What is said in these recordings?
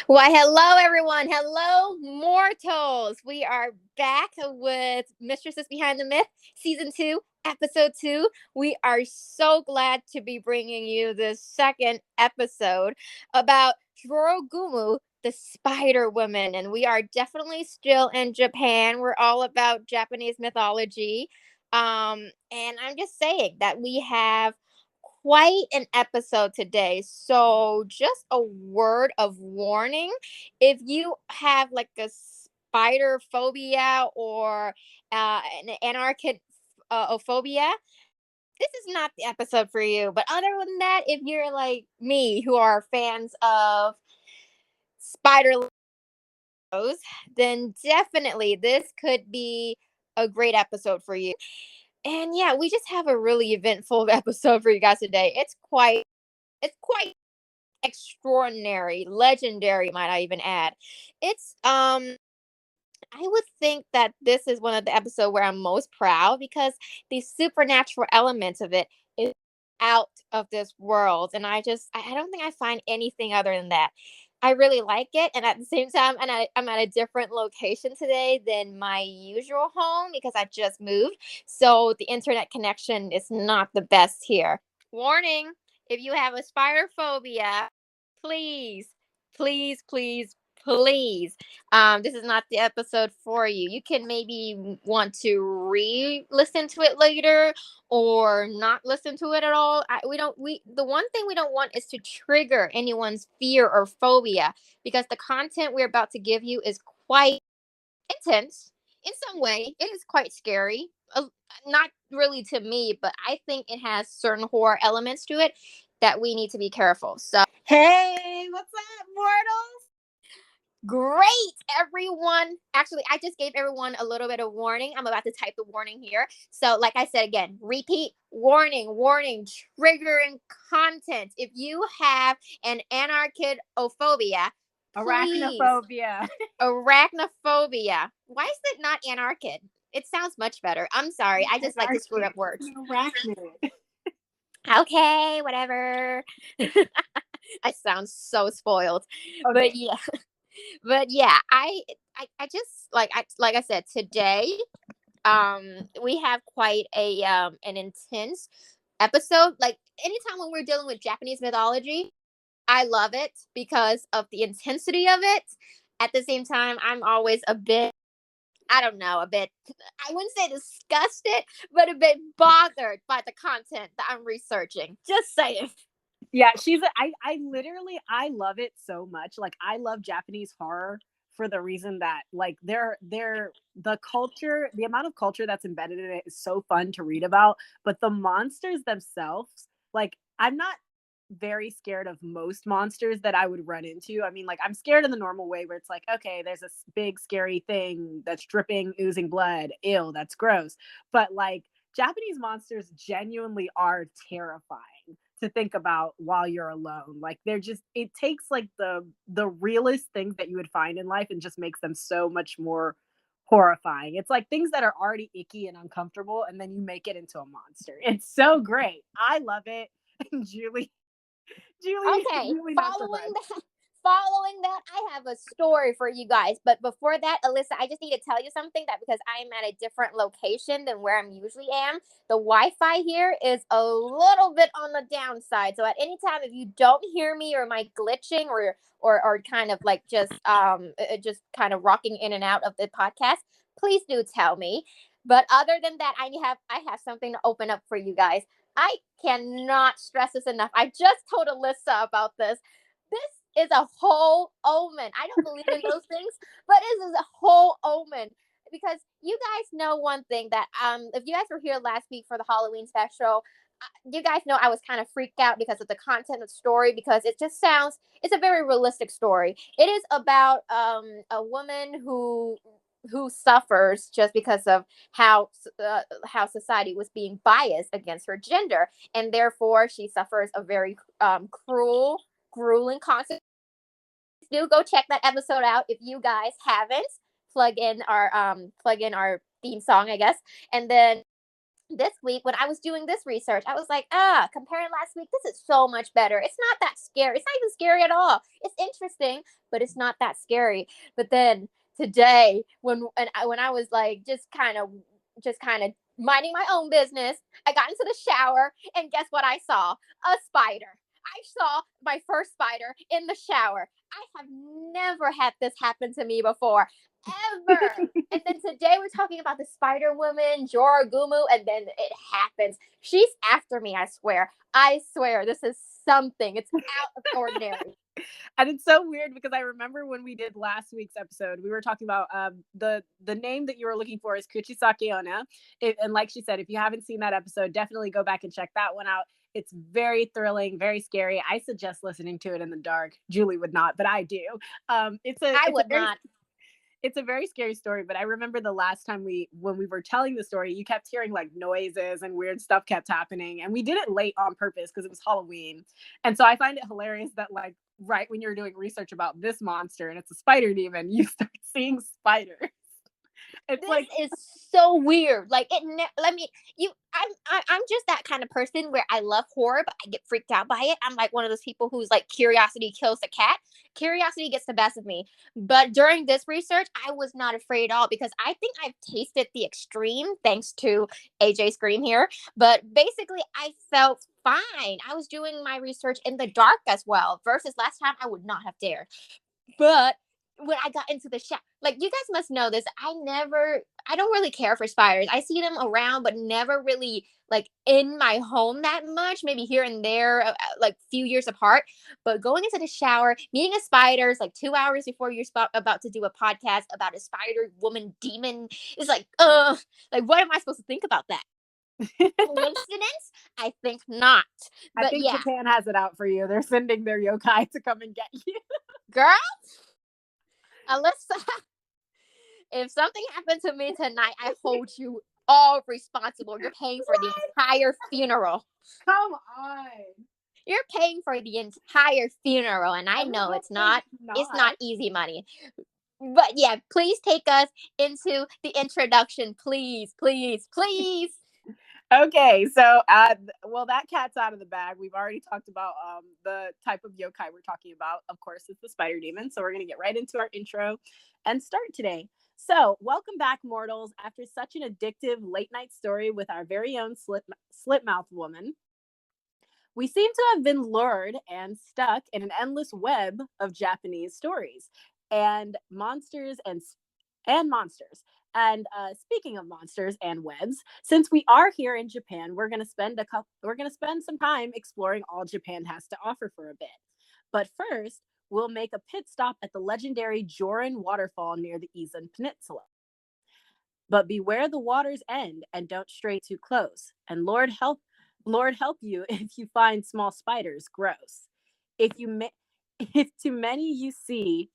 Why, hello, everyone. Hello, mortals. We are back with Mistresses Behind the Myth, Season 2, Episode 2. We are so glad to be bringing you this second episode about Jorōgumo, the Spider Woman. And we are definitely still in Japan. We're all about Japanese mythology. And I'm just saying that we have quite an episode today. So, just a word of warning, if you have like a spider phobia or an anarchid phobia, this is not the episode for you. But other than that, if you're like me, who are fans of spider shows, then definitely this could be a great episode for you. And yeah, we just have a really eventful episode for you guys today. It's quite extraordinary, legendary, might I even add. It's I would think that this is one of the episodes where I'm most proud because the supernatural elements of it is out of this world. And I don't think I find anything other than that. I really like it. And at the same time, I'm at a different location today than my usual home because I just moved. So the internet connection is not the best here. Warning, if you have a spider phobia, please, please, please, please, this is not the episode for you. You can maybe want to re-listen to it later or not listen to it at all. The one thing we don't want is to trigger anyone's fear or phobia because the content we're about to give you is quite intense in some way. It is quite scary. Not really to me, but I think it has certain horror elements to it that we need to be careful. So, hey, what's up, mortals? Great, everyone. Actually, I just gave everyone a little bit of warning. I'm about to type the warning here. So, like I said again, repeat warning, warning, triggering content. If you have an anarchidophobia, Arachnophobia. Arachnophobia. Why is it not anarchid? It sounds much better. I'm sorry. I just like to screw up words. Arachnid. Okay, whatever. I sound so spoiled. Okay. But yeah, I just like I said today, we have quite a an intense episode. Like anytime when we're dealing with Japanese mythology, I love it because of the intensity of it. At the same time, I'm always a bit, I don't know, I wouldn't say disgusted, but a bit bothered by the content that I'm researching. Just saying. Yeah, I love it so much. Like I love Japanese horror for the reason that like the culture, the amount of culture that's embedded in it is so fun to read about, but the monsters themselves, like I'm not very scared of most monsters that I would run into. I mean, like I'm scared in the normal way where it's like, okay, there's a big scary thing that's dripping, oozing blood. Ew, that's gross. But like Japanese monsters genuinely are terrifying to think about while you're alone. Like they're just it takes like the realest things that you would find in life and just makes them so much more horrifying. It's like things that are already icky and uncomfortable and then you make it into a monster. It's so great. I love it. And Okay, Julie not so much. following that, I have a story for you guys. But before that, Alyssa, I just need to tell you something that because I am at a different location than where I'm usually am, the Wi-Fi here is a little bit on the downside. So at any time, if you don't hear me or my glitching or kind of like just kind of rocking in and out of the podcast, please do tell me. But other than that, I have something to open up for you guys. I cannot stress this enough. I just told Alyssa about this. This is a whole omen. I don't believe in those things, but this is a whole omen because you guys know one thing that if you guys were here last week for the Halloween special, you guys know I was kind of freaked out because of the content of the story because it's a very realistic story. It is about a woman who suffers just because of how society was being biased against her gender, and therefore she suffers a very cruel, grueling consequence. Do go check that episode out if you guys haven't. Plug in our theme song, I guess, and then this week when I was doing this research, I was like, comparing last week, this is so much better. It's not that scary. It's not even scary at all. It's interesting, but it's not that scary. But then today, when I was like just kind of minding my own business, I got into the shower, and guess what I saw? A spider. I saw my first spider in the shower. I have never had this happen to me before, ever. And then today we're talking about the Spider Woman, Jorōgumo, and then it happens. She's after me, I swear. I swear, this is something. It's out of ordinary. And it's so weird because I remember when we did last week's episode, we were talking about the name that you were looking for is Kuchisake Onna. And like she said, if you haven't seen that episode, definitely go back and check that one out. It's very thrilling, very scary. I suggest listening to it in the dark. Julie would not, but I do. I would not. It's a very scary story, but I remember the last time when we were telling the story, you kept hearing like noises and weird stuff kept happening. And we did it late on purpose because it was Halloween. And so I find it hilarious that like right when you're doing research about this monster and it's a spider demon, you start seeing spiders. It's This like is so weird. Like let me you. I'm just that kind of person where I love horror, but I get freaked out by it. I'm like one of those people who's like curiosity kills the cat. Curiosity gets the best of me. But during this research, I was not afraid at all because I think I've tasted the extreme thanks to AJ Scream here. But basically, I felt fine. I was doing my research in the dark as well. Versus last time, I would not have dared. But when I got into the shower, like you guys must know this, I don't really care for spiders. I see them around, but never really like in my home that much. Maybe here and there, like few years apart. But going into the shower, meeting a spider is like 2 hours before you're about to do a podcast about a spider woman demon is like what am I supposed to think about that? Coincidence? I think not. I But think yeah, Japan has it out for you. They're sending their yokai to come and get you. girl, Alyssa. If something happened to me tonight, I hold you all responsible. You're paying for the entire funeral. Come on. You're paying for the entire funeral, and I know it's not easy money. But yeah, please take us into the introduction, please, please, please. Okay, so well, that cat's out of the bag. We've already talked about the type of yokai we're talking about. Of course, it's the spider demon. So we're gonna get right into our intro and start today. So, welcome back, mortals. After such an addictive late night story with our very own slit mouth woman, we seem to have been lured and stuck in an endless web of Japanese stories and monsters and monsters. And speaking of monsters and webs, since we are here in Japan, we're gonna spend some time exploring all Japan has to offer for a bit. But first, we'll make a pit stop at the legendary Jorin waterfall near the Izen Peninsula. But beware the water's end and don't stray too close. And Lord help you if you find small spiders gross. If if too many you see,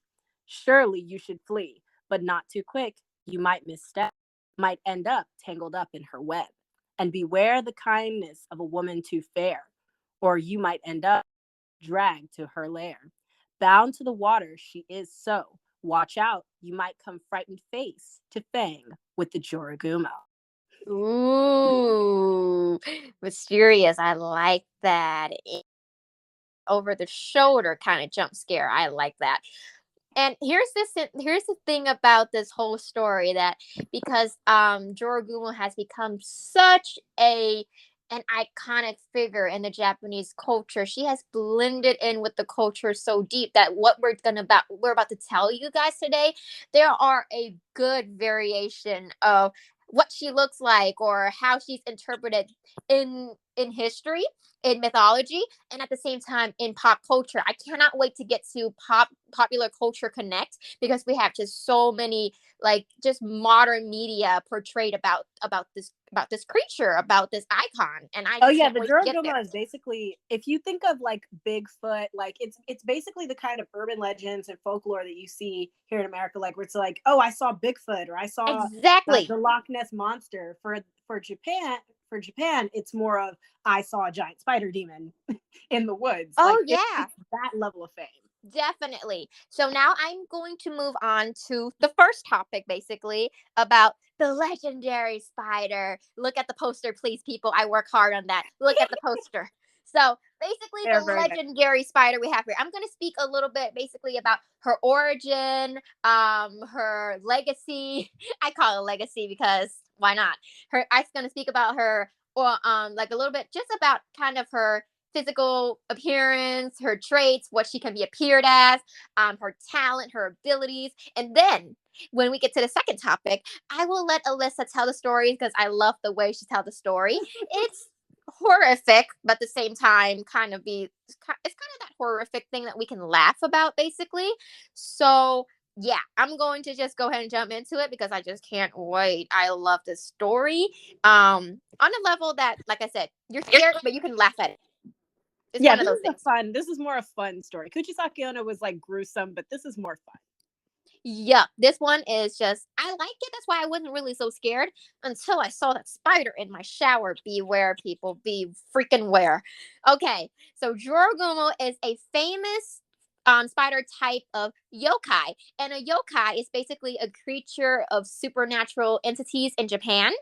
surely you should flee, but not too quick. You might misstep, might end up tangled up in her web. And beware the kindness of a woman too fair, or you might end up dragged to her lair. Bound to the water, she is so. Watch out, you might come frightened face to fang with the Jorōgumo. Ooh, mysterious. I like that. Over the shoulder kind of jump scare. I like that. And here's the thing about this whole story, that because Jorōgumo has become such an iconic figure in the Japanese culture. She has blended in with the culture so deep that what we're about to tell you guys today, there are a good variation of what she looks like or how she's interpreted in history, in mythology, and at the same time in pop culture. I cannot wait to get to popular culture connect, because we have just so many like just modern media portrayed about this creature, about this icon, and I Oh just yeah, can't the wait to get there. Jorōgumo is basically, if you think of like Bigfoot, like it's basically the kind of urban legends and folklore that you see here in America, like where it's like, oh, I saw Bigfoot or I saw Exactly. the Loch Ness monster. For Japan, it's more of I saw a giant spider demon in the woods. Oh Like yeah. it's that level of fame. Definitely. So now I'm going to move on to the first topic, basically, about the legendary spider. Look at the poster, please, people. I work hard on that. Look at the poster. So basically, They're the very nice. legendary spider we have here. I'm going to speak a little bit, basically, about her origin, her legacy. I call it legacy because why not? I'm going to speak about her, or like a little bit, just about kind of her physical appearance, her traits, what she can be appeared as, her talent, her abilities. And then when we get to the second topic, I will let Alyssa tell the story because I love the way she tells the story. It's horrific, but at the same time, it's kind of that horrific thing that we can laugh about, basically. So yeah, I'm going to just go ahead and jump into it because I just can't wait. I love this story. On a level that, like I said, you're scared, but you can laugh at it. It's Yeah, one of those things. this is more a fun story. Kuchisake Onna was like gruesome, but this is more fun. Yeah, this one is just, I like it. That's why I wasn't really so scared until I saw that spider in my shower. Beware, people. Be freaking aware. Okay, so Jorōgumo is a famous spider type of yokai. And a yokai is basically a creature of supernatural entities in Japan.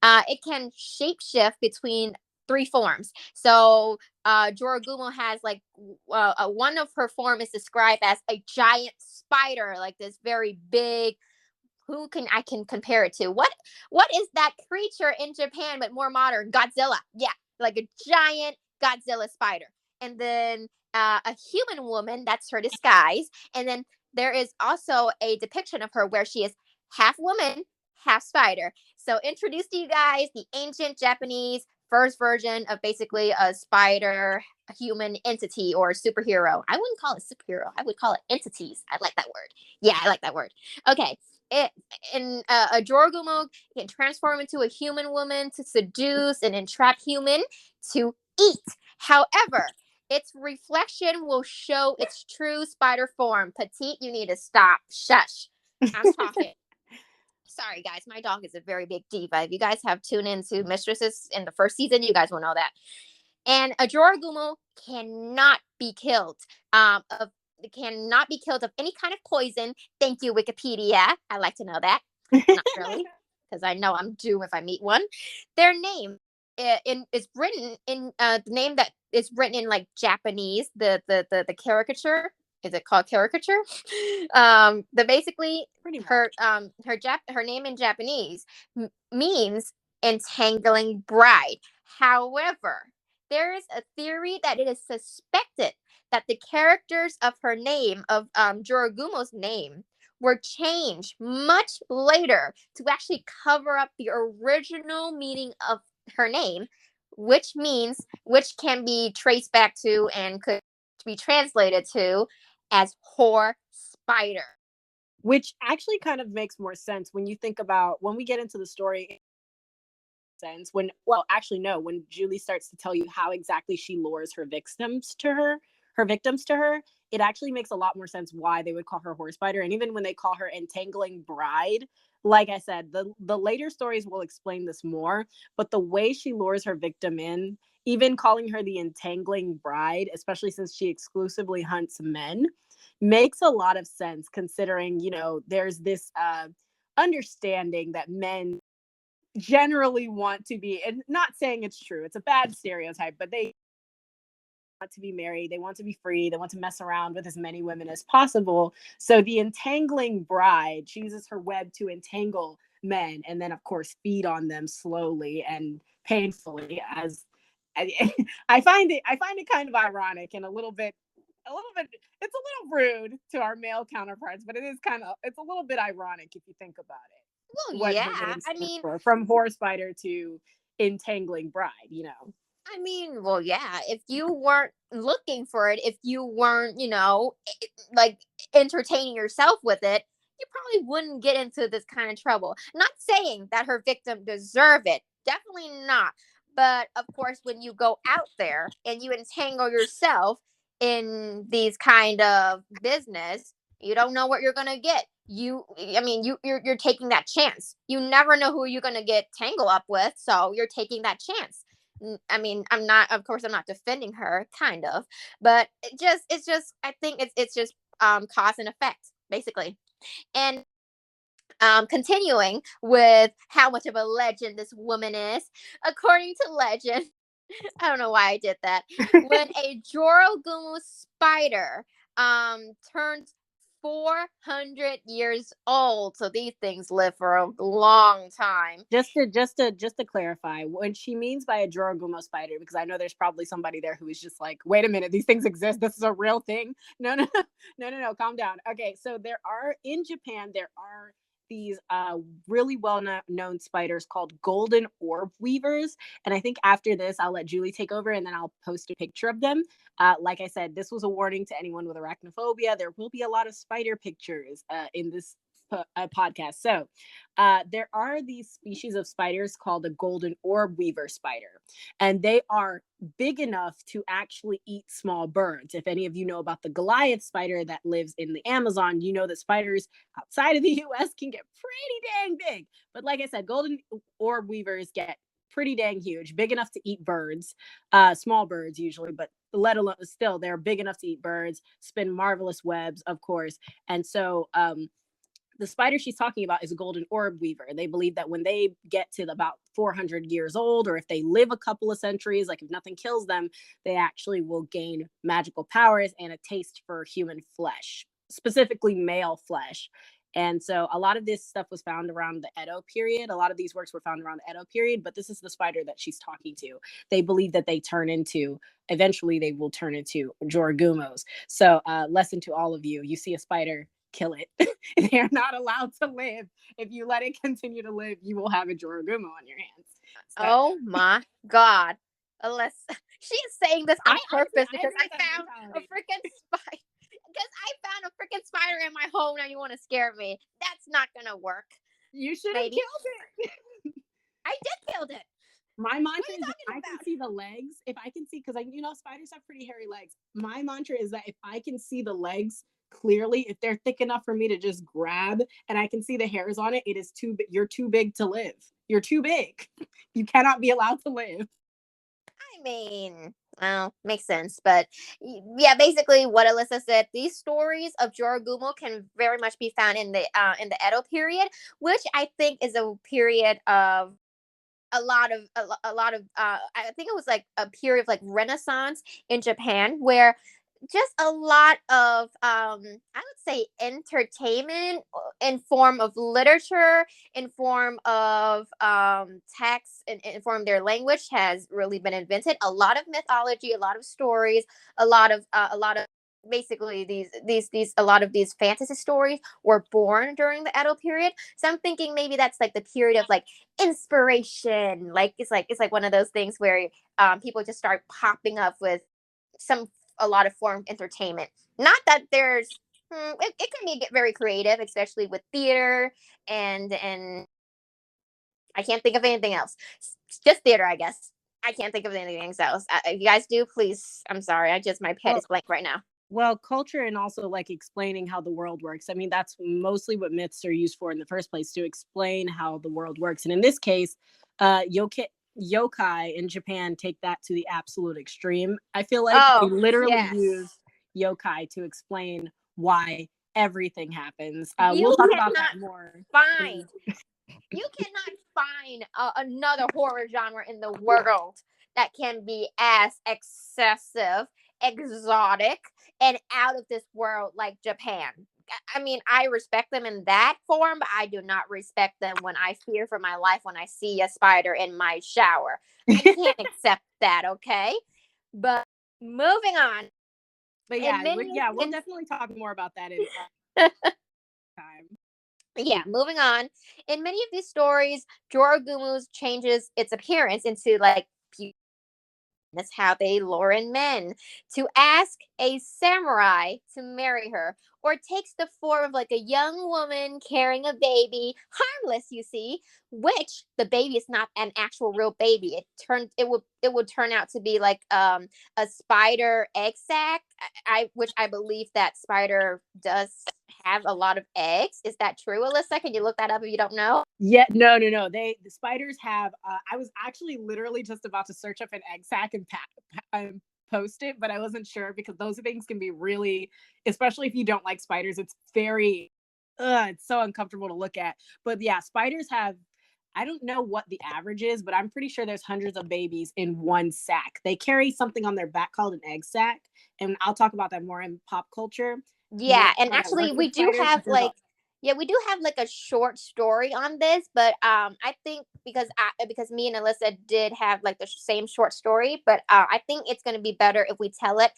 It can shapeshift between three forms. So Jorōgumo has like one of her form is described as a giant spider, like this very big. I can compare it to? What is that creature in Japan but more modern? Godzilla. Yeah, like a giant Godzilla spider. And then a human woman, that's her disguise. And then there is also a depiction of her where she is half woman, half spider. So introduce to you guys the ancient Japanese first version of basically a spider a human entity or superhero. I wouldn't call it superhero. I would call it entities. I like that word. Yeah, I like that word. Okay. It in a Jorōgumo can transform into a human woman to seduce and entrap human to eat. However, its reflection will show its true spider form. Petite, you need to stop. Shush. I'm talking. Sorry, guys. My dog is a very big diva. If you guys have tuned into Mistresses in the first season, you guys will know that. And a Jorōgumo cannot be killed. Cannot be killed of any kind of poison. Thank you, Wikipedia. I like to know that. Not really, because I know I'm doomed if I meet one. Their name is written in the name that is written in like Japanese. The caricature, is it called caricature? The basically Pretty much. her name in Japanese means entangling bride. However, there is a theory that it is suspected that the characters of her name, of Jorōgumo's name, were changed much later to actually cover up the original meaning of her name, which can be traced back to and could be translated to as whore spider. Which actually kind of makes more sense when you think about when we get into the story. Sense when actually no, when Julie starts to tell you how exactly she lures her victims to her, it actually makes a lot more sense why they would call her horse spider. And even when they call her entangling bride, like I said, the later stories will explain this more, but the way she lures her victim in, even calling her the entangling bride, especially since she exclusively hunts men, makes a lot of sense considering, there's this understanding that men generally want to be, and not saying it's true, it's a bad stereotype, but they want to be married, they want to be free, they want to mess around with as many women as possible. So the entangling bride chooses her web to entangle men and then of course feed on them slowly and painfully. As I find it kind of ironic and a little bit it's a little rude to our male counterparts, but it's a little bit ironic if you think about it. Well, What yeah. her name I stands mean, for, from horse spider to entangling bride. well, yeah. If you weren't looking for it, if you weren't, like entertaining yourself with it, you probably wouldn't get into this kind of trouble. Not saying that her victim deserve it. Definitely not. But of course, when you go out there and you entangle yourself in these kind of business, you don't know what you're gonna get. You're taking that chance. You never know who you're gonna get tangled up with, so you're taking that chance. I mean, I'm not, of course, I'm not defending her, kind of, but it's just, I think it's just cause and effect, basically. And continuing with how much of a legend this woman is, according to legend, I don't know why I did that. When a Jorōgumo spider turns 400 years old, so these things live for a long time. Just to clarify, what she means by a Jorōgumo spider, because I know there's probably somebody there who is just like, wait a minute, these things exist. This is a real thing. No, no, no, calm down. Okay, so in Japan, there are these really well known spiders called golden orb weavers. And I think after this, I'll let Julie take over and then I'll post a picture of them. Like I said, this was a warning to anyone with arachnophobia. There will be a lot of spider pictures in this podcast. So there are these species of spiders called the golden orb weaver spider, and they are big enough to actually eat small birds. If any of you know about the Goliath spider that lives in the Amazon, you know that spiders outside of the US can get pretty dang big. But like I said, golden orb weavers get pretty dang huge, big enough to eat birds, small birds usually, but let alone still, they're big enough to eat birds, spin marvelous webs, of course. And so the spider she's talking about is a golden orb weaver. They believe that when they get to about 400 years old, or if they live a couple of centuries, like if nothing kills them, they actually will gain magical powers and a taste for human flesh, specifically male flesh. And so a lot of this stuff was found around the Edo period. A lot of these works were found around the Edo period, but this is the spider that she's talking to. They believe that eventually they will turn into Jorōgumos. So lesson to all of you, you see a spider, kill it. They are not allowed to live. If you let it continue to live, you will have a Jorōgumo on your hands. So, oh my God. Unless she's saying this on purpose because I found a freaking spider. Because I found a freaking spider in my home and you want to scare me. That's not going to work. You should have killed it. I did kill it. My mantra is if I can see the legs, if I can see, because spiders have pretty hairy legs. My mantra is that if I can see the legs clearly, if they're thick enough for me to just grab and I can see the hairs on it, you're too big to live. You're too big. You cannot be allowed to live. I mean, well, makes sense. But yeah, basically what Alyssa said, these stories of Jorōgumo can very much be found in the Edo period, which I think is a period of a lot of I think it was like a period of like Renaissance in Japan, where just a lot of I would say entertainment in form of literature, in form of text, in form of their language has really been invented. A lot of mythology, a lot of stories, a lot of basically these a lot of these fantasy stories were born during the Edo period. So I'm thinking maybe that's like the period of like inspiration. Like it's like one of those things where people just start popping up with a lot of form of entertainment. Not that there's it can be very creative, especially with theater and I can't think of anything else. Just theater, I guess. I can't think of anything else. If you guys do, please. I'm sorry. My head is blank right now. Well, culture and also like explaining how the world works. I mean, that's mostly what myths are used for in the first place, to explain how the world works. And in this case, yokai in Japan take that to the absolute extreme. I feel like they literally use yokai to explain why everything happens. We'll talk about that more. You cannot find another horror genre in the world that can be as excessive, exotic, and out of this world like Japan. I mean, I respect them in that form, but I do not respect them when I fear for my life when I see a spider in my shower. I can't accept that, okay? But moving on. But yeah, we'll definitely talk more about that in time. Yeah, moving on. In many of these stories, Jorōgumo changes its appearance into like that's how they lure in men to ask a samurai to marry her, or takes the form of like a young woman carrying a baby, harmless, you see, which the baby is not an actual real baby. It would turn out to be like a spider egg sac. Which I believe that spider does have a lot of eggs. Is that true, Alyssa? Can you look that up if you don't know? Yeah, no. The spiders have. I was actually literally just about to search up an egg sac and post it, but I wasn't sure because those things can be really, especially if you don't like spiders. It's very, it's so uncomfortable to look at. But yeah, spiders have. I don't know what the average is, but I'm pretty sure there's hundreds of babies in one sac. They carry something on their back called an egg sac, and I'll talk about that more in pop culture. More Yeah, and people that work actually we with do spiders, have but there's a like yeah, we do have like a short story on this, but I think because me and Alyssa did have like the same short story, but I think it's going to be better if we tell it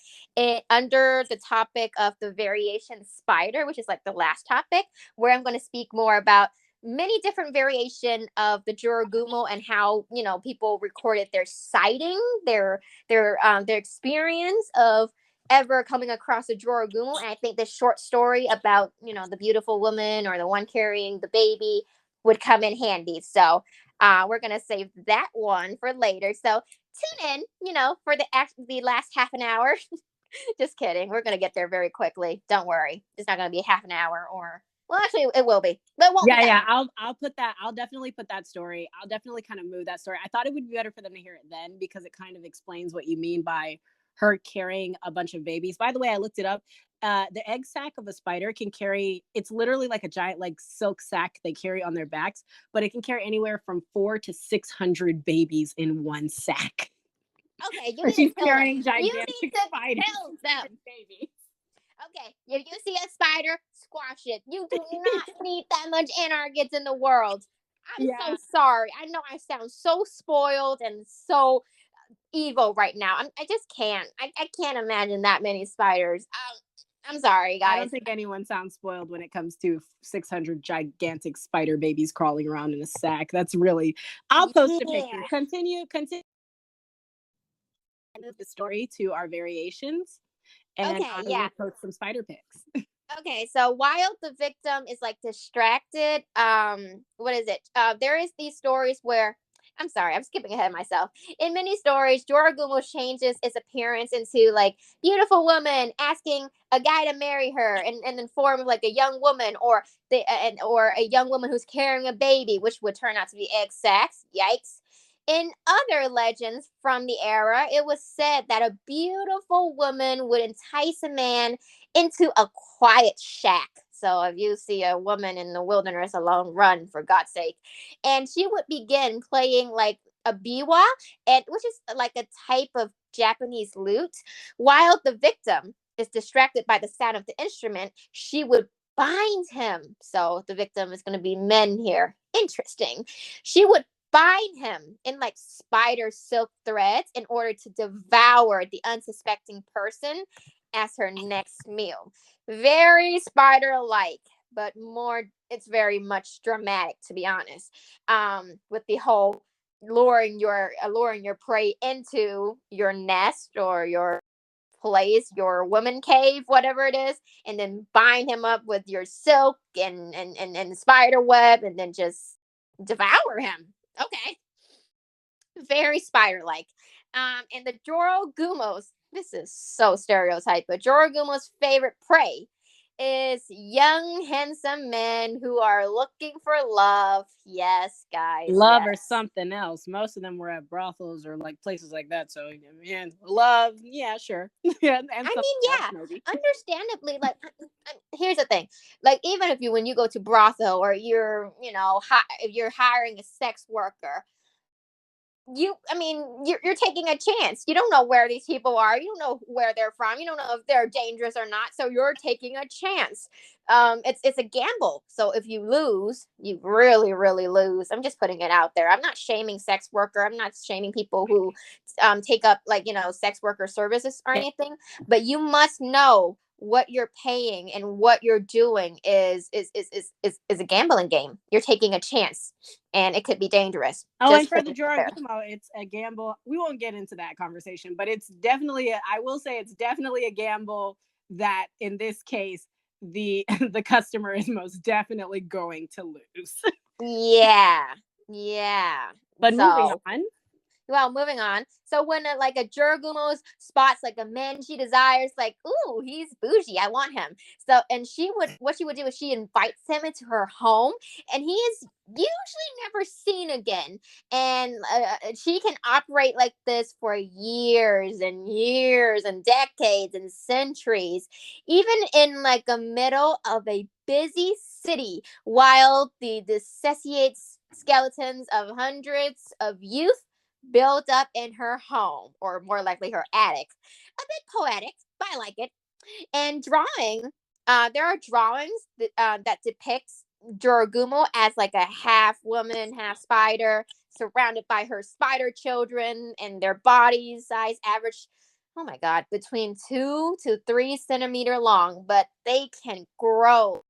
under the topic of the variation spider, which is like the last topic, where I'm going to speak more about many different variation of the Jorōgumo and how, you know, people recorded their sighting, their experience of ever coming across a Jorōgumo. And I think this short story about, you know, the beautiful woman or the one carrying the baby would come in handy. So we're gonna save that one for later. So tune in, you know, for the last half an hour. Just kidding. We're gonna get there very quickly. Don't worry. It's not gonna be half an hour or well, actually, it will be, but it won't be that long. I'll put that. I'll definitely put that story. I'll definitely kind of move that story. I thought it would be better for them to hear it then because it kind of explains what you mean by her carrying a bunch of babies. By the way, I looked it up. The egg sac of a spider can carry. It's literally like a giant like silk sac they carry on their backs, but it can carry anywhere from 400 to 600 babies in one sac. Okay, you So need to she's kill them. carrying You need gigantic to spiders kill them. babies. Okay, if you see a spider, squash it. You do not need that much anarchists in the world. I'm so Yeah, sorry. I know I sound so spoiled and so evil right now. I just can't. I can't imagine that many spiders. I'm sorry, I guys. don't think anyone sounds spoiled when it comes to 600 gigantic spider babies crawling around in a sack. That's really. I'll post a picture. Yeah. Continue. Move the story to our variations, and Okay, I yeah. will post some spider pics. Okay, so while the victim is like distracted, what is it? There is these stories where I'm sorry, I'm skipping ahead of myself. In many stories, Jorōgumo changes its appearance into like beautiful woman asking a guy to marry her, and in form of like a young woman or a young woman who's carrying a baby, which would turn out to be egg sacs. Yikes. In other legends from the era, it was said that a beautiful woman would entice a man into a quiet shack. So if you see a woman in the wilderness alone, run for God's sake. And she would begin playing like a biwa, and which is like a type of Japanese lute, while the victim is distracted by the sound of the instrument. She would bind him. So the victim is going to be men here. Interesting. She would bind him in like spider silk threads in order to devour the unsuspecting person as her next meal. Very spider like, but more, it's very much dramatic, to be honest. With the whole luring your prey into your nest or your place, your woman cave, whatever it is, and then bind him up with your silk and spider web, and then just devour him. Okay, very spider like. And the Jorōgumo's, this is so stereotyped, but Jorōgumo's favorite prey is young, handsome men who are looking for love. Yes, guys, Love or yes. something else. Most of them were at brothels or like places like that. So, man, love, yeah, sure, yeah, and I something mean, else yeah, maybe. understandably, like, here's the thing, like, even if when you go to brothel or you're, you know, if you're hiring a sex worker, I mean, you're taking a chance. You don't know where these people are. You don't know where they're from. You don't know if they're dangerous or not. So you're taking a chance. It's a gamble. So if you lose, you really really lose. I'm just putting it out there. I'm not shaming sex worker. I'm not shaming people who take up, like, you know, sex worker services or anything. But you must know what you're paying and what you're doing is a gambling game. You're taking a chance, and it could be dangerous. Oh, and Just for the putting it there. Jorōgumo, it's a gamble. We won't get into that conversation, but it's definitely, I will say it's definitely a gamble that in this case, the the customer is most definitely going to lose. Yeah. Yeah. But moving So on. Well, moving on. So when like a Jorōgumo spots like a man she desires, like, ooh, he's bougie, I want him. So and what she would do is she invites him into her home, and he is usually never seen again. And she can operate like this for years and years and decades and centuries, even in like the middle of a busy city, while the dissociate skeletons of hundreds of youth built up in her home, or more likely her attic. A bit poetic, but I like it. And drawing, there are drawings that depicts Jorōgumo as like a half woman, half spider, surrounded by her spider children, and their body size average, oh my god, between 2 to 3 centimeter long, but they can grow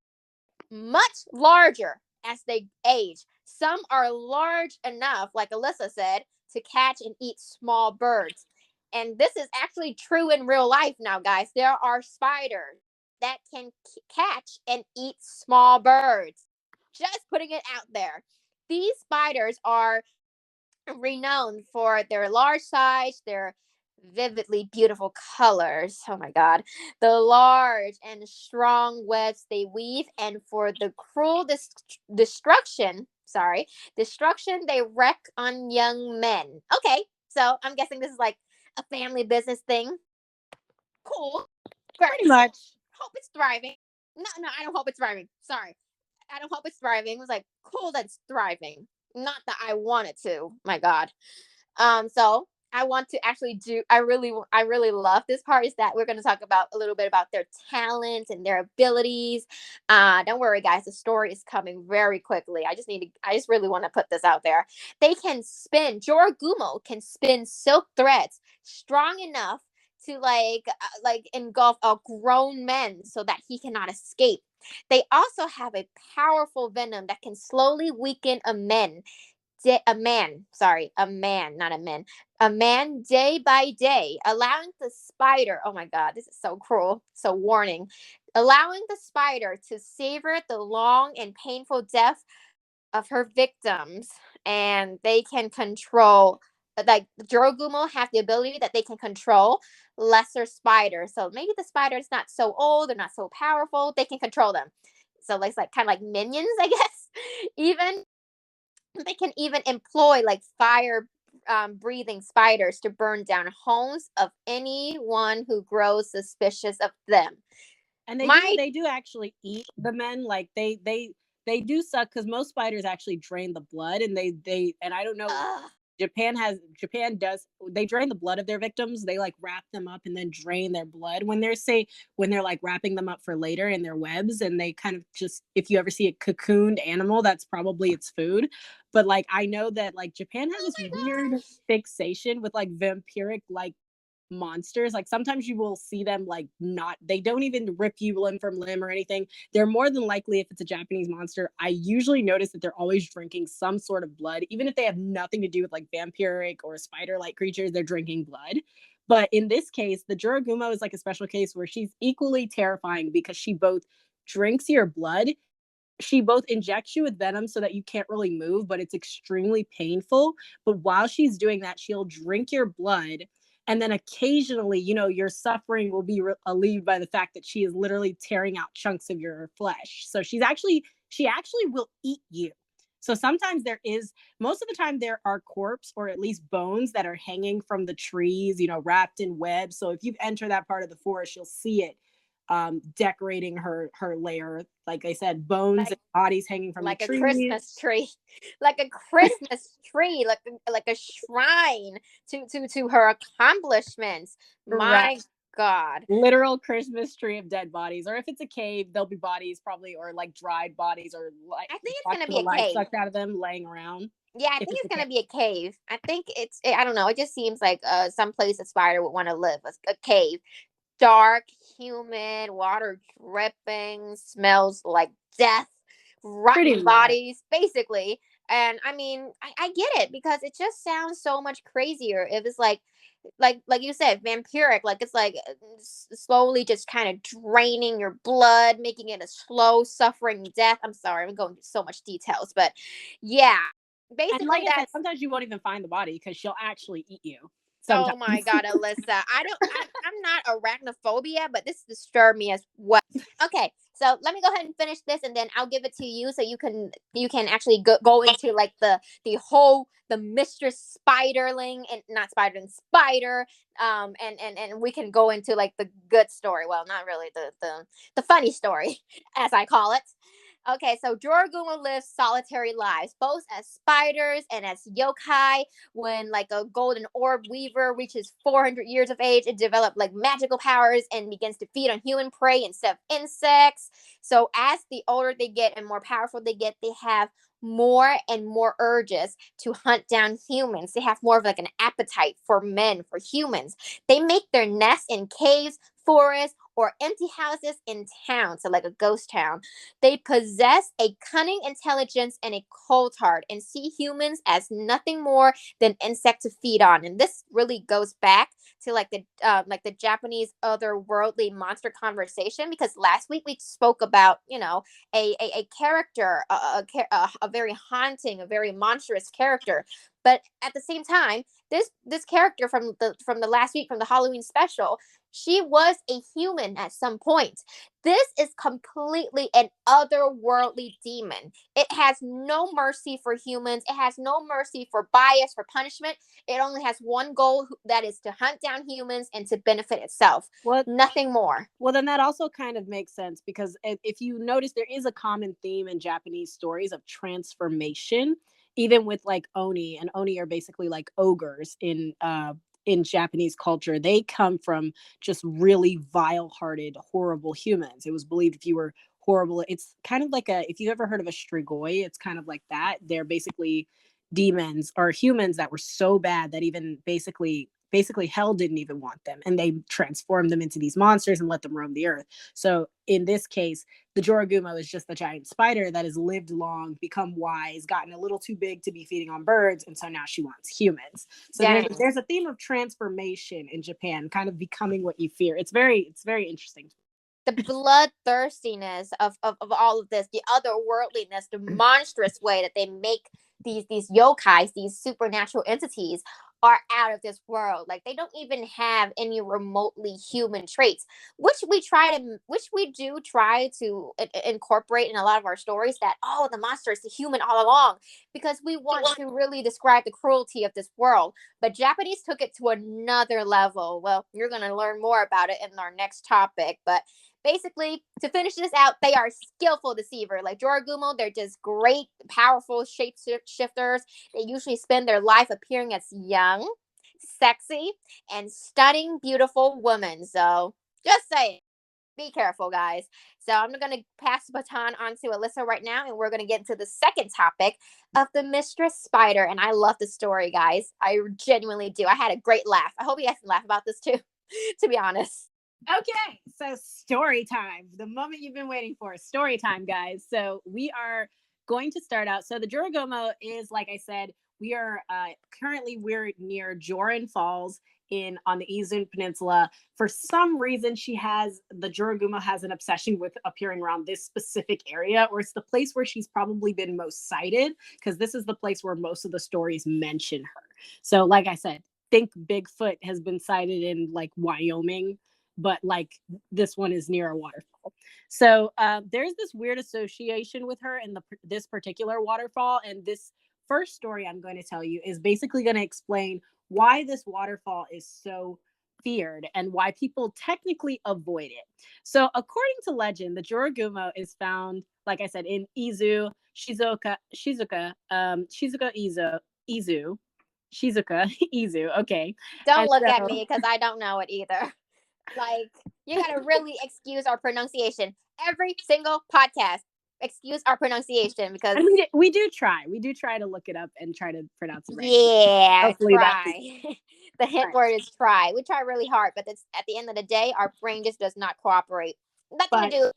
much larger as they age. Some are large enough, like Alyssa said, to catch and eat small birds. And this is actually true in real life now, guys. There are spiders that can catch and eat small birds. Just putting it out there. These spiders are renowned for their large size, their vividly beautiful colors. Oh my god. The large and strong webs they weave, and for the cruel destruction they wreak on young men. Okay, so I'm guessing this is like a family business thing. Cool. Great. Pretty much. Hope it's thriving. No, I don't hope it's thriving. Sorry. I don't hope it's thriving. It was like cool that it's thriving. Not that I want it to. My God. So I want to actually do. I really love this part. Is that we're going to talk about a little bit about their talents and their abilities. Don't worry, guys. The story is coming very quickly. I just really want to put this out there. They can spin. Jorōgumo can spin silk threads strong enough to like engulf a grown man so that he cannot escape. They also have a powerful venom that can slowly weaken a man, not a man, a man day by day, allowing the spider, oh my God, this is so cruel, so warning, allowing the spider to savor the long and painful death of her victims. And they can control, like Jorōgumo have the ability that they can control lesser spiders. So maybe the spider is not so old, they're not so powerful, they can control them. So it's like kind of like minions, I guess. Even they can even employ like fire breathing spiders to burn down homes of anyone who grows suspicious of them. And they do actually eat the men. Like they do suck, because most spiders actually drain the blood, and they and I don't know. Ugh. Japan does, they drain the blood of their victims. They like wrap them up and then drain their blood when they're like wrapping them up for later in their webs. And they kind of just, if you ever see a cocooned animal, that's probably its food. But like I know that like Japan has this weird fixation with like vampiric like monsters. Like sometimes you will see them like not, they don't even rip you limb from limb or anything. They're more than likely, if it's a Japanese monster, I usually notice that they're always drinking some sort of blood, even if they have nothing to do with like vampiric or spider like creatures. They're drinking blood. But in this case, the Jorōgumo is like a special case where she's equally terrifying, because she both drinks your blood, she both injects you with venom so that you can't really move, but it's extremely painful. But while she's doing that, she'll drink your blood. And then occasionally, your suffering will be relieved by the fact that she is literally tearing out chunks of your flesh. So she actually will eat you. So sometimes most of the time there are corpse, or at least bones, that are hanging from the trees, wrapped in webs. So if you enter that part of the forest, you'll see it decorating her lair. Like I said, bones Like and bodies hanging from the like a trees. Christmas tree, like a Christmas tree, like a shrine to her accomplishments. Right. My God. Literal Christmas tree of dead bodies. Or if it's a cave, there'll be bodies probably, or like dried bodies, or like I think it's lots gonna of be the a life cave. sucked out of them laying around. Yeah, I If think it's it's a cave. gonna be a cave. I think I don't know. It just seems like some place a spider would want to live. A cave, dark, humid, water dripping, smells like death, Pretty rotten much. bodies, basically. And I mean, I get it, because it just sounds so much crazier if it's like you said, vampiric. Like it's like slowly just kind of draining your blood, making it a slow suffering death. I'm sorry, I'm going into so much details, but yeah. And like basically I said, that's sometimes you won't even find the body because she'll actually eat you. oh Sometimes. my God, Alyssa. I'm not arachnophobia, but this disturbed me as well. Okay, so let me go ahead and finish this and then I'll give it to you so you can actually go into like the whole the mistress spiderling and not spiderling spider and we can go into like the good story. Well, not really the funny story as I call it. Okay, so Jorōgumo lives solitary lives, both as spiders and as yokai. When like a golden orb weaver reaches 400 years of age, it develops like magical powers and begins to feed on human prey instead of insects. So as the older they get and more powerful they get, they have more and more urges to hunt down humans. They have more of like an appetite for men, for humans. They make their nests in caves, forests, or empty houses in towns, so like a ghost town. They possess a cunning intelligence and a cold heart and see humans as nothing more than insect to feed on. And this really goes back to like the Japanese otherworldly monster conversation because last week we spoke about a character a very haunting, a very monstrous character. But at the same time, this character from the last week from the Halloween special, she was a human at some point. This is completely an otherworldly demon. It has no mercy for humans. It has no mercy for bias, for punishment. It only has one goal that is to hunt down humans and to benefit itself. Well, Nothing more. well, then that also kind of makes sense because if you notice, there is a common theme in Japanese stories of transformation, even with like oni, and oni are basically like ogres in Japanese culture. They come from just really vile-hearted, horrible humans. It was believed if you were horrible, it's kind of like a if you ever heard of a strigoi, it's kind of like that. They're basically demons or humans that were so bad that even basically hell didn't even want them and they transformed them into these monsters and let them roam the earth. So in this case, the Jorōgumo is just the giant spider that has lived long, become wise, gotten a little too big to be feeding on birds, and so now she wants humans. So Dang. there's a theme of transformation in Japan, kind of becoming what you fear. It's very interesting. The bloodthirstiness of all of this, the otherworldliness, the monstrous way that they make these yokais, these supernatural entities, are out of this world. Like they don't even have any remotely human traits, which we do try to incorporate in a lot of our stories. That the monster is the human all along, because we want to really describe the cruelty of this world. But Japanese took it to another level. Well, you're gonna learn more about it in our next topic, but basically, to finish this out, they are skillful deceiver. Like Jorōgumo, they're just great, powerful shapeshifters. They usually spend their life appearing as young, sexy, and stunning, beautiful women. So just saying, be careful, guys. So I'm going to pass the baton on to Alyssa right now, and we're going to get into the second topic of the mistress spider. And I love the story, guys. I genuinely do. I had a great laugh. I hope you guys can laugh about this too, to be honest. Okay, so story time. The moment you've been waiting for. Story time, guys. So we are going to start out. So the Jorōgumo is, like I said, we are currently we're near Joran Falls in on the Izun Peninsula. For some reason, the Jorōgumo has an obsession with appearing around this specific area, or it's the place where she's probably been most cited, because this is the place where most of the stories mention her. So, like I said, think Bigfoot has been cited in like Wyoming, but like this one is near a waterfall. So there's this weird association with her in this particular waterfall. And this first story I'm going to tell you is basically going to explain why this waterfall is so feared and why people technically avoid it. So according to legend, the Jorōgumo is found, like I said, in Izu, Shizuka, Izu. Okay. Don't And look at so me because I don't know it either. Like, you got to really excuse our pronunciation. Every single podcast, excuse our pronunciation because, and we do try. We do try to look it up and try to pronounce it right. yeah, Hopefully that is try. The hint right. word is try. We try really hard, but it's, at the end of the day, our brain just does not cooperate. Nothing But to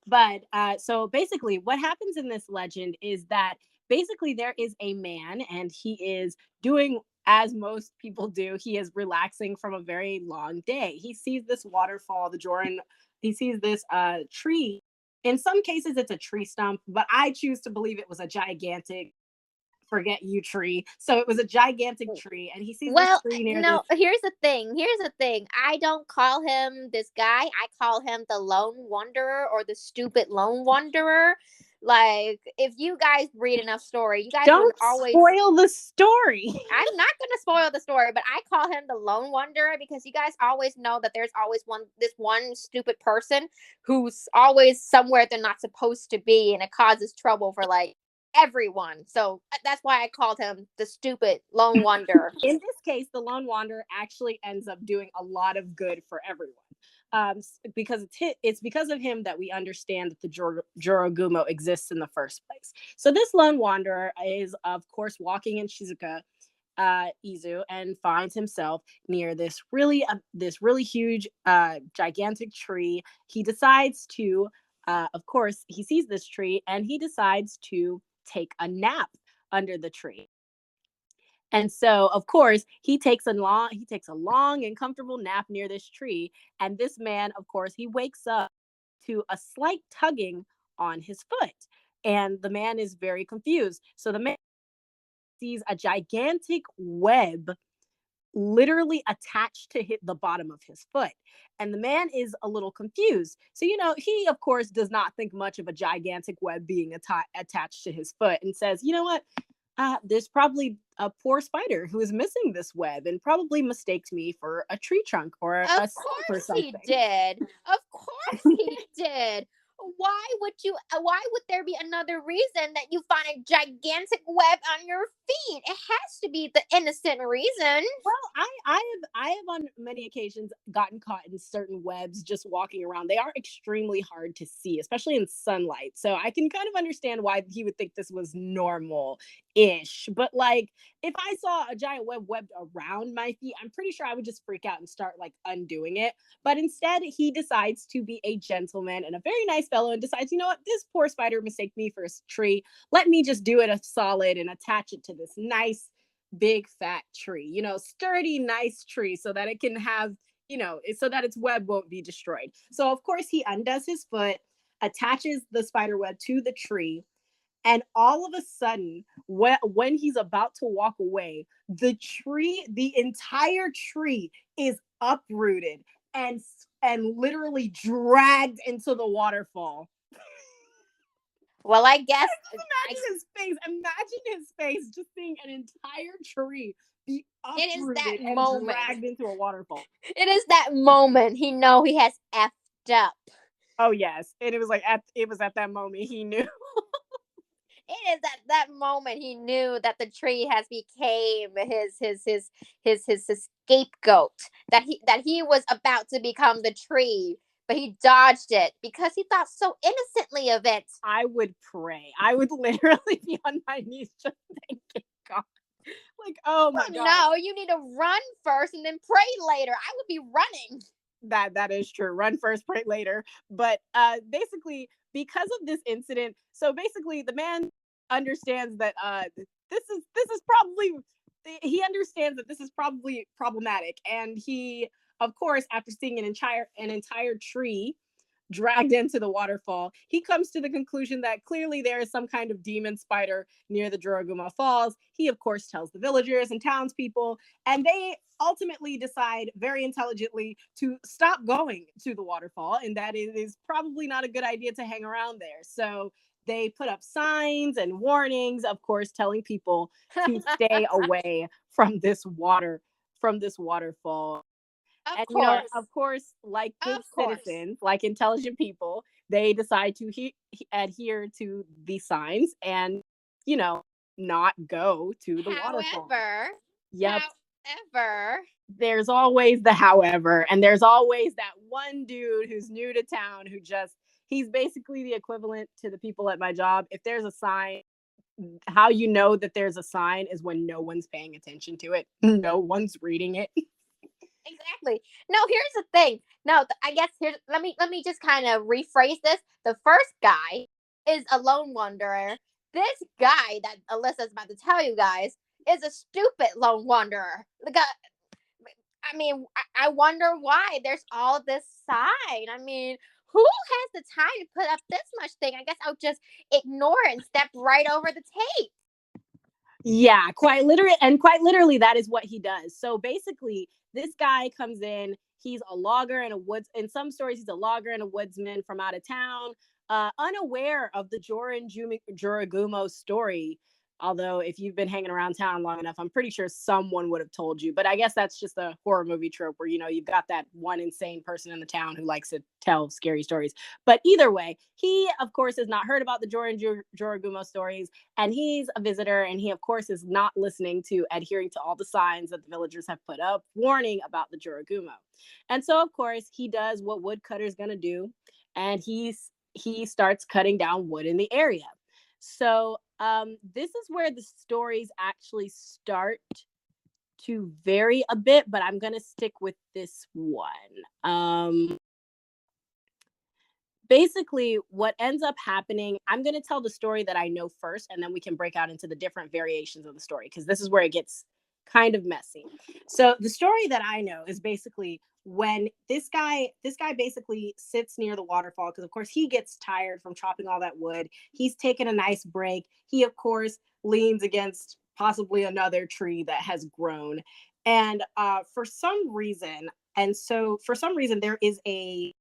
do. so basically, what happens in this legend is that basically there is a man, and he is doing as most people do. He is relaxing from a very long day. He sees this waterfall, the Joran. He sees this tree. In some cases, it's a tree stump, but I choose to believe it was a gigantic forget you tree. So it was a gigantic tree, and he sees this Well, tree near no, this. here's the thing. Here's the thing. I don't call him this guy. I call him the lone wanderer or the stupid lone wanderer. Like, if you guys read enough story, you guys would Don't always. spoil the story. I'm not going to spoil the story, but I call him the lone wanderer because you guys always know that there's always this one stupid person who's always somewhere they're not supposed to be, and it causes trouble for like everyone. So that's why I called him the stupid lone wanderer. In this case, the lone wanderer actually ends up doing a lot of good for everyone. Because it's because of him that we understand that the Jorōgumo exists in the first place. So this lone wanderer is, of course, walking in Shizuka Izu and finds himself near this really huge, gigantic tree. He decides to, of course, he sees this tree and he decides to take a nap under the tree. And so, of course, he takes a long and comfortable nap near this tree. And this man, of course, he wakes up to a slight tugging on his foot. And the man is very confused. So the man sees a gigantic web literally attached to hit the bottom of his foot. And the man is a little confused. So, he, of course, does not think much of a gigantic web being attached to his foot and says, you know what? There's probably a poor spider who is missing this web and probably mistaked me for a tree trunk or a Of stick or course something. he did. Of course he did. Why would there be another reason that you find a gigantic web on your feet? It has to be the innocent reason. Well, I have on many occasions gotten caught in certain webs just walking around. They are extremely hard to see, especially in sunlight. So I can kind of understand why he would think this was normal-ish. But like, if I saw a giant web webbed around my feet, I'm pretty sure I would just freak out and start like undoing it. But instead, he decides to be a gentleman and a very nice fellow and decides, you know what, this poor spider mistaked me for a tree. Let me just do it a solid and attach it to this nice big fat tree, sturdy, nice tree so that it can have, so that its web won't be destroyed. So, of course, he undoes his foot, attaches the spider web to the tree. And all of a sudden, when he's about to walk away, the entire tree is uprooted and literally dragged into the waterfall. Well, I guess Imagine his face just seeing an entire tree be it is that uprooted and moment. dragged into a waterfall. It is that moment he has effed up. Oh yes, and it was at that moment he knew. It is at that moment he knew that the tree has became his scapegoat. That he was about to become the tree, but he dodged it because he thought so innocently of it. I would pray. I would literally be on my knees just thanking God. Like, oh my God. No, you need to run first and then pray later. I would be running. That is true. Run first, pray later. But basically, because of this incident, so basically the man understands that this is probably he understands that this is probably problematic, and he, of course, after seeing an entire tree dragged into the waterfall, he comes to the conclusion that clearly there is some kind of demon spider near the Jorōgumo Falls. He, of course, tells the villagers and townspeople, and they ultimately decide very intelligently to stop going to the waterfall, and that it is probably not a good idea to hang around there. So they put up signs and warnings, of course, telling people to stay away from this waterfall. And of course, like good citizens, like intelligent people, they decide to adhere to the signs and not go to the waterfall. However, there's always the however, and there's always that one dude who's new to town who he's basically the equivalent to the people at my job. If there's a sign, how you know that there's a sign is when no one's paying attention to it. No one's reading it. Exactly. No, here's the thing. No, I guess let me just kind of rephrase this. The first guy is a lone wanderer. This guy that Alyssa's about to tell you guys is a stupid lone wanderer. I mean, I wonder why there's all this sign. I mean, who has the time to put up this much thing? I guess I'll just ignore it and step right over the tape. Yeah, quite literally, that is what he does. So basically, this guy comes in. He's a logger and a woods. In some stories, he's a logger and a woodsman from out of town, unaware of the Jorōgumo story. Although, if you've been hanging around town long enough, I'm pretty sure someone would have told you. But I guess that's just a horror movie trope where you've got that one insane person in the town who likes to tell scary stories. But either way, he of course has not heard about the Jorōgumo stories, and he's a visitor, and he of course is not listening to adhering to all the signs that the villagers have put up warning about the Jorōgumo. And so of course he does what woodcutter's going to do, and he starts cutting down wood in the area. So this is where the stories actually start to vary a bit, but I'm going to stick with this one. Basically, what ends up happening, I'm going to tell the story that I know first, and then we can break out into the different variations of the story, because this is where it gets kind of messy. So the story that I know is basically when this guy basically sits near the waterfall, because of course he gets tired from chopping all that wood. He's taken a nice break. He of course leans against possibly another tree that has grown, and for some reason, there is a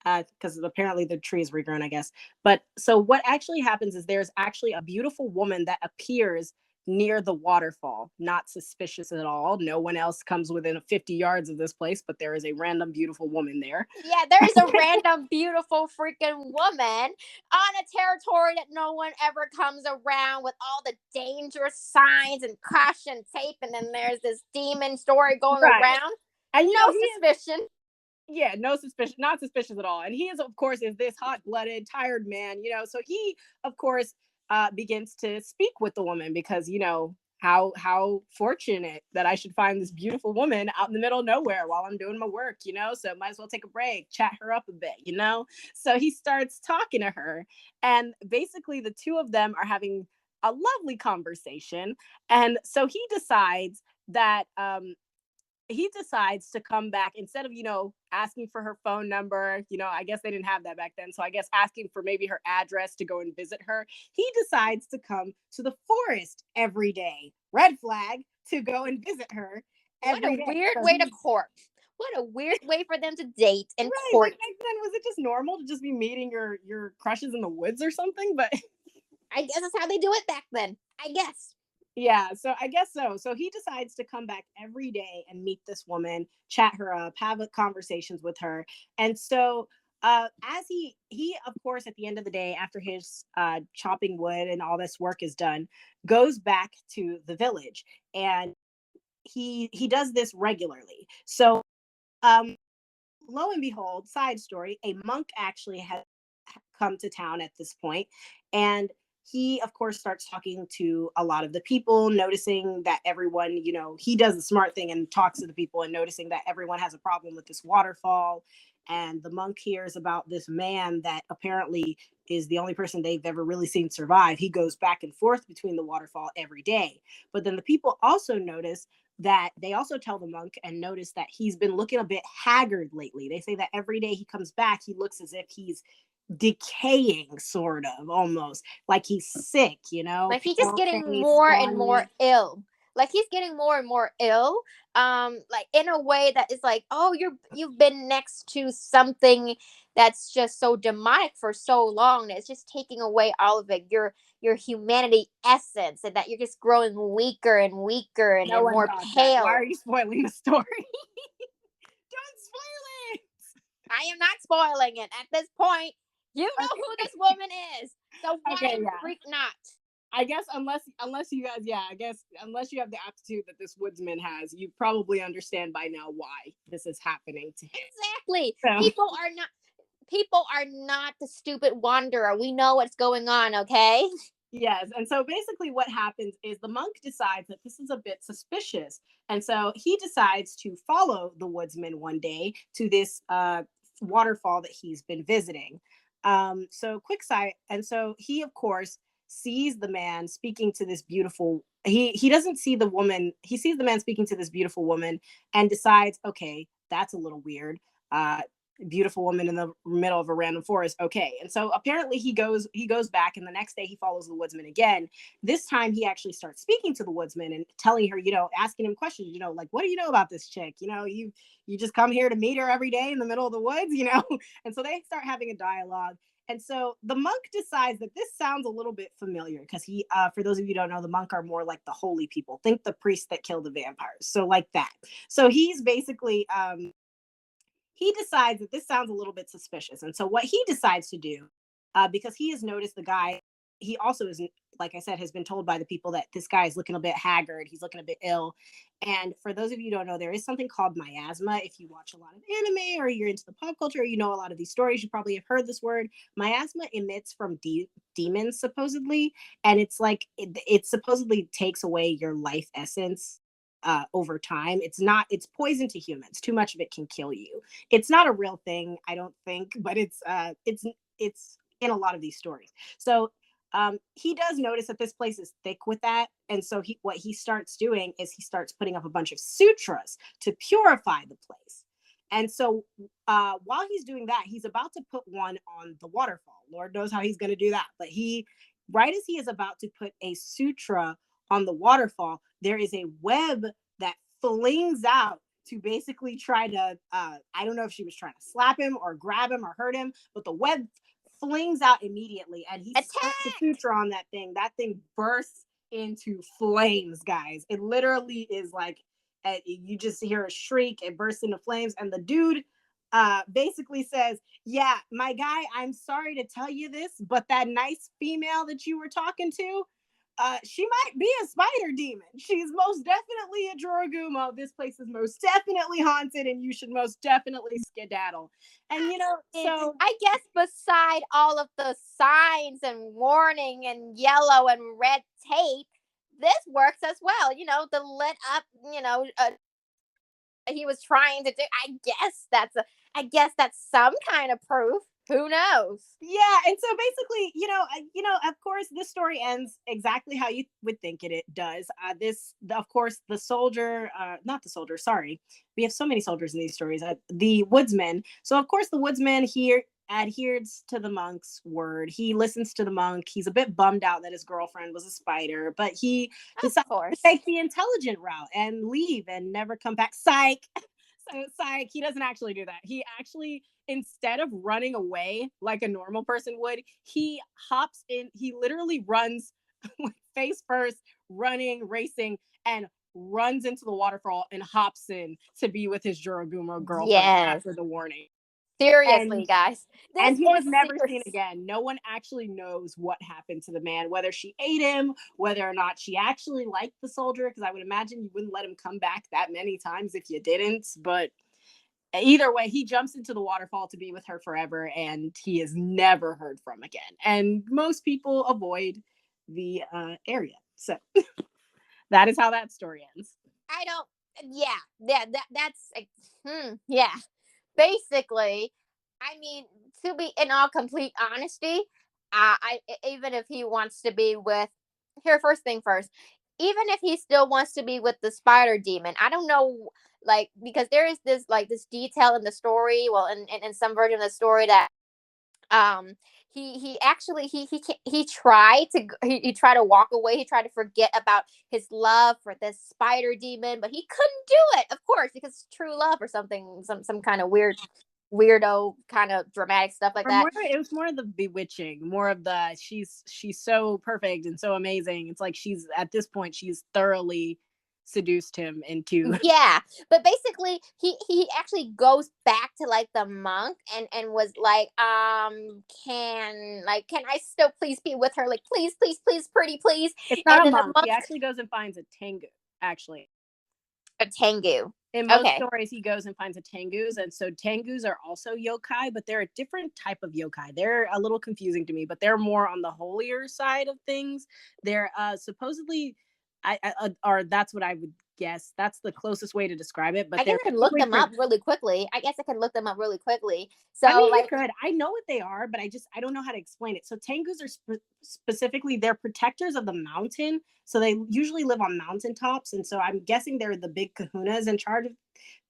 because apparently the tree is regrown, I guess. But so what actually happens is there's actually a beautiful woman that appears near the waterfall, not suspicious at all. No one else comes within 50 yards of this place, but there is a random beautiful woman there. Yeah, there's a random beautiful freaking woman on a territory that no one ever comes around, with all the dangerous signs and caution tape, and then there's this demon story going Right. around. And No suspicion. Yeah, no suspicion, not suspicious at all. And he is, of course, is this hot-blooded, tired man, so he, of course, begins to speak with the woman, because how fortunate that I should find this beautiful woman out in the middle of nowhere while I'm doing my work, so might as well take a break, chat her up a bit. So he starts talking to her, and basically the two of them are having a lovely conversation. And so he decides to come back, instead of asking for her phone number. I guess they didn't have that back then, so I guess asking for maybe her address to go and visit her. He decides to come to the forest every day, red flag, to go and visit her every day. What a weird So way to court. What a weird way for them to date and right, court. like back then, was it just normal to just be meeting your crushes in the woods or something? But I guess that's how they do it back then. I guess. yeah, so I guess so. So he decides to come back every day and meet this woman, chat her up, have conversations with her. And so as he of course, at the end of the day, after his chopping wood and all this work is done, goes back to the village, and he does this regularly. So um lo and behold, side story, a monk actually has come to town at this point, and he of course starts talking to a lot of the people, noticing that everyone, he does the smart thing and talks to the people, and noticing that everyone has a problem with this waterfall. And the monk hears about this man that apparently is the only person they've ever really seen survive. He goes back and forth between the waterfall every day. But then the people also notice that they also tell the monk and notice that he's been looking a bit haggard lately. They say that every day he comes back, he looks as if he's decaying, sort of, almost like he's sick. Like he's just getting more and more ill. Like he's getting more and more ill. Like in a way that is like, oh, you've been next to something that's just so demonic for so long that it's just taking away all of it, your humanity essence, and that you're just growing weaker and weaker and, No one more thought that. pale. Why are you spoiling the story? Don't spoil it. I am not spoiling it at this point. You know who this woman is. So why freak not? I guess unless you guys, I guess unless you have the aptitude that this woodsman has, you probably understand by now why this is happening to him. Exactly. So. People are not the stupid wanderer. We know what's going on, okay? Yes. And so basically what happens is the monk decides that this is a bit suspicious. And so he decides to follow the woodsman one day to this waterfall that he's been visiting. So quick side. And so he, of course, sees the man speaking to this beautiful, he doesn't see the woman. He sees the man speaking to this beautiful woman and decides, okay, that's a little weird. beautiful woman in the middle of a random forest. Okay. And so apparently he goes back, and the next day he follows the woodsman again. This time he actually starts speaking to the woodsman and telling her, asking him questions, like, what do you know about this chick? You just come here to meet her every day in the middle of the woods. And so they start having a dialogue. And so the monk decides that this sounds a little bit familiar because he, for those of you who don't know, the monk are more like the holy people. Think the priest that killed the vampires. So like that. So he's basically, he decides that this sounds a little bit suspicious. And so what he decides to do, because he has noticed the guy, he also is, like I said, has been told by the people that this guy is looking a bit haggard. He's looking a bit ill. And for those of you who don't know, there is something called miasma. If you watch a lot of anime or you're into the pop culture, or you know a lot of these stories, you probably have heard this word. Miasma emits from demons, supposedly. And it's like, it supposedly takes away your life essence over time. It's poison to humans. Too much of it can kill you. It's not a real thing, I don't think, but it's in a lot of these stories. So he does notice that this place is thick with that. And so what he starts doing is he starts putting up a bunch of sutras to purify the place. And so while he's doing that, he's about to put one on the waterfall. Lord knows how he's going to do that. But right as he is about to put a sutra on the waterfall, there is a web that flings out to basically try to, I don't know if she was trying to slap him or grab him or hurt him, but the web flings out immediately, and he sets the suture on that thing. That thing bursts into flames, guys. It literally is like, you just hear a shriek, it bursts into flames, and the dude basically says, yeah, my guy, I'm sorry to tell you this, but that nice female that you were talking to, she might be a spider demon. She's most definitely a Jorōgumo. This place is most definitely haunted, and you should most definitely skedaddle. And so I guess beside all of the signs and warning and yellow and red tape, this works as well. The lit up, he was trying to do. I guess that's some kind of proof. Who knows? Yeah, and so basically, of course, this story ends exactly how you would think it does. Of course, the soldier, not the soldier, sorry, we have so many soldiers in these stories. The woodsman. So, of course, the woodsman here adheres to the monk's word. He listens to the monk. He's a bit bummed out that his girlfriend was a spider, but he decides to take the intelligent route and leave and never come back. Psych. So psych. He doesn't actually do that. He actually, instead of running away like a normal person would, he hops in. He literally runs face first, running, racing, and runs into the waterfall and hops in to be with his Jorōgumo girlfriend after the warning. Seriously, guys. And he was never seen again. No one actually knows what happened to the man, whether she ate him, whether or not she actually liked the soldier, because I would imagine you wouldn't let him come back that many times if you didn't. But either way, he jumps into the waterfall to be with her forever, and he is never heard from again. And most people avoid the area. So that is how that story ends. Yeah. Basically, I mean, to be in all complete honesty, even if he wants to be with, first thing first, even if he still wants to be with the spider demon, I don't know, like, because there is this detail in the story, well, in some version of the story, that he actually he tried to walk away. He tried to forget about his love for this spider demon, but he couldn't do it, of course, because it's true love or something, some kind of weirdo kind of dramatic stuff like that. It was more of the bewitching, more of the she's so perfect and so amazing. It's like she's at this point she's thoroughly seduced him into. Yeah, but basically he actually goes back to like the monk and was like, can I still please be with her, like, please pretty please. It's not a monk. He actually goes and finds a tengu. Actually, a tengu. In most stories, he goes and finds a tengus, and so tengus are also yokai, but they're a different type of yokai. They're a little confusing to me, but they're more on the holier side of things. They're supposedly, or that's what I would guess. That's the closest way to describe it. But I guess I could look them up really quickly. So I mean, you could. I know what they are, but I don't know how to explain it. So tengus are specifically, they're protectors of the mountain. So they usually live on mountaintops, and so I'm guessing they're the big kahunas in charge of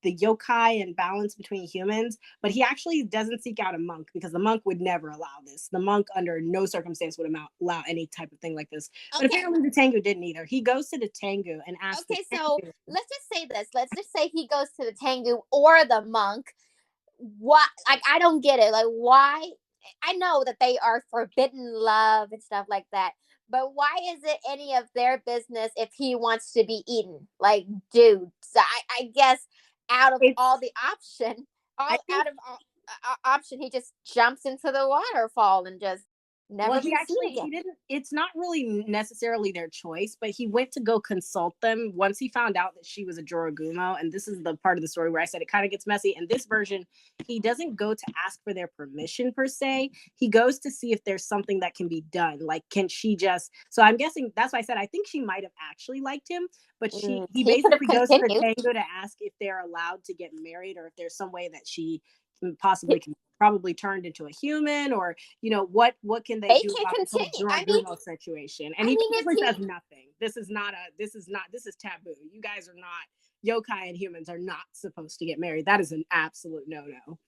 yokai and balance between humans, but he actually doesn't seek out a monk because the monk would never allow this. The monk under no circumstance would allow any type of thing like this. But Okay. apparently the Tengu didn't either. He goes to the Tengu and asks Okay, the so Tengu, let's just say this. Let's just say he goes to the Tengu or the monk. What? Like, I don't get it. Like, why? I know that they are forbidden love and stuff like that, but why is it any of their business if he wants to be eaten? Like, dude. So I guess out of all it's the option, I all think out of all, option, he just jumps into the waterfall and just well, never he be seen actually again. he didn't it's not really necessarily their choice, but he went to go consult them once he found out that she was a Jorōgumo, and this is the part of the story where I said it kind of gets messy. In this version, he doesn't go to ask for their permission per se. He goes to see if there's something that can be done. Like, can she just so I'm guessing that's why I said I think she might have actually liked him, but he He could have basically goes to the continued. Tango to ask if they're allowed to get married or if there's some way that she possibly can probably turned into a human or what can they They do can about this whole continue. Jorōgumo situation? And I he mean, if basically he says nothing. This is taboo. You guys are not yokai and humans are not supposed to get married. That is an absolute no.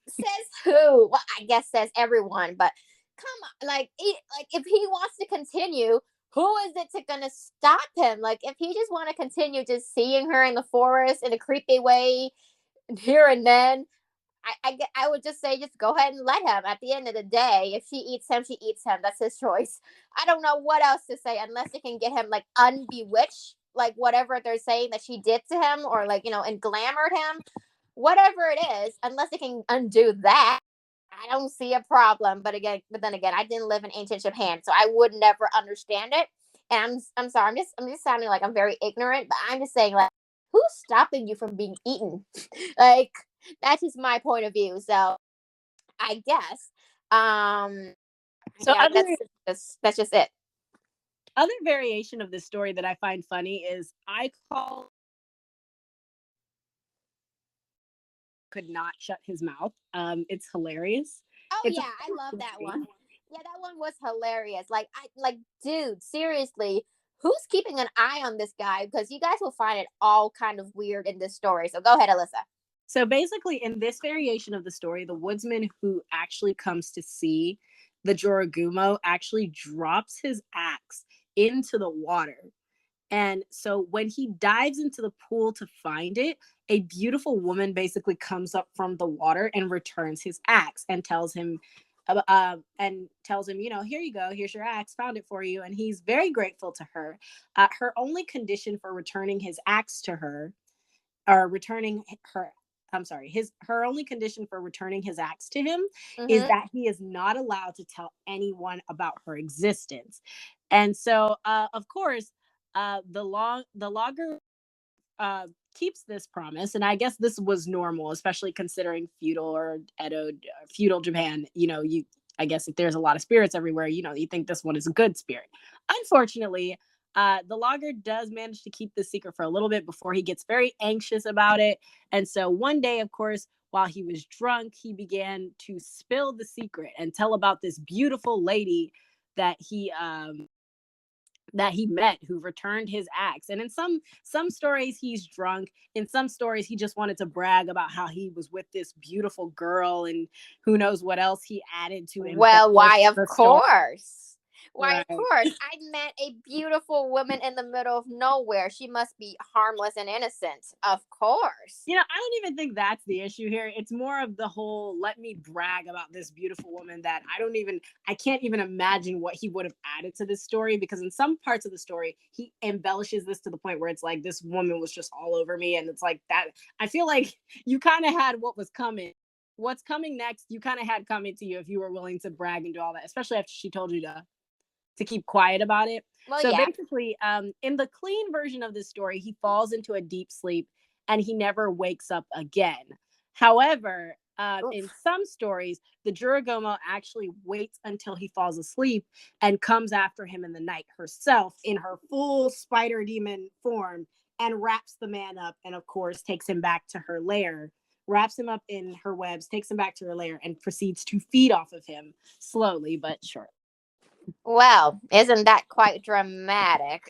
says who? Well, I guess says everyone, but come on, like if he wants to continue, who is it to gonna stop him? Like if he just want to continue just seeing her in the forest in a creepy way here and then, I would just say just go ahead and let him. At the end of the day, if she eats him, she eats him. That's his choice. I don't know what else to say unless it can get him like unbewitched, like whatever they're saying that she did to him, or like and glamored him, whatever it is. Unless it can undo that, I don't see a problem. But then again, I didn't live in ancient Japan, so I would never understand it. And I'm sorry, I'm just sounding like I'm very ignorant, but I'm just saying like, who's stopping you from being eaten? Like that's just my point of view. So I guess, So yeah, that's just it. other variation of this story that I find funny is I call could not shut his mouth. It's hilarious. Oh It's a yeah, I love that one. Yeah, that one was hilarious. Dude, seriously, who's keeping an eye on this guy? Because you guys will find it all kind of weird in this story. So go ahead, Alyssa. So basically, in this variation of the story, the woodsman who actually comes to see the Jorōgumo actually drops his axe into the water. And so when he dives into the pool to find it, a beautiful woman basically comes up from the water and returns his axe and tells him, here you go, here's your axe, found it for you. And he's very grateful to her. Her only condition for returning his axe to her, or returning her I'm sorry, his her only condition for returning his axe to him is Mm-hmm. that he is not allowed to tell anyone about her existence. And so, of course, the logger keeps this promise, and I guess this was normal, especially considering feudal or Edo feudal Japan. You I guess if there's a lot of spirits everywhere, you think this one is a good spirit. Unfortunately, the logger does manage to keep this secret for a little bit before he gets very anxious about it. And so one day, of course, while he was drunk, he began to spill the secret and tell about this beautiful lady that he met who returned his axe. And in some stories he's drunk, in some stories he just wanted to brag about how he was with this beautiful girl, and who knows what else he added to Well, embellish why, of the story. course. Why, of Right. course. I met a beautiful woman in the middle of nowhere. She must be harmless and innocent. Of course. I don't even think that's the issue here. It's more of the whole let me brag about this beautiful woman that I can't even imagine what he would have added to this story, because in some parts of the story he embellishes this to the point where it's like this woman was just all over me, and it's like that. I feel like you kind of had what was coming. What's coming next, you kind of had coming to you if you were willing to brag and do all that, especially after she told you to keep quiet about it. Well, So yeah. basically, in the clean version of this story, he falls into a deep sleep and he never wakes up again. However, in Oof. some stories, the Juragomo actually waits until he falls asleep and comes after him in the night herself in her full spider demon form and wraps the man up and, of course, takes him back to her lair, wraps him up in her webs, takes him back to her lair, and proceeds to feed off of him slowly but surely. Well, isn't that quite dramatic?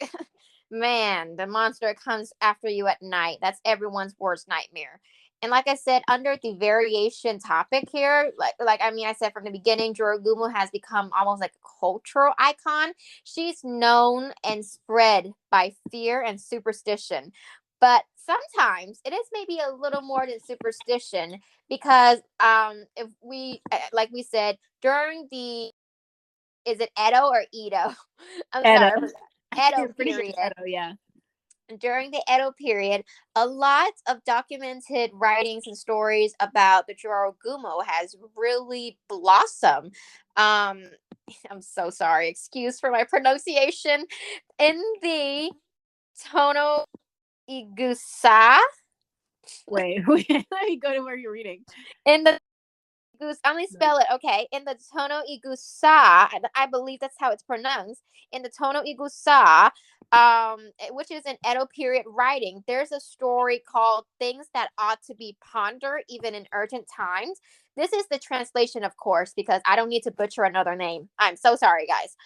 Man, the monster comes after you at night. That's everyone's worst nightmare. And like I said, under the variation topic here, I said from the beginning, Jorōgumo has become almost like a cultural icon. She's known and spread by fear and superstition. But sometimes it is maybe a little more than superstition because if we like we said during the is it Edo or Edo? I'm Edo. sorry. Edo period. Edo, yeah. During the Edo period, a lot of documented writings and stories about the Jorōgumo has really blossomed. I'm so sorry. Excuse for my pronunciation. In the Tono Igusa. Wait, let me go to where you're reading. In the I'm gonna spell it, okay. In the Tono Igusa, I believe that's how it's pronounced. In the Tono Igusa, which is an Edo period writing, there's a story called "Things That Ought to Be Pondered Even in Urgent Times." This is the translation, of course, because I don't need to butcher another name. I'm so sorry, guys.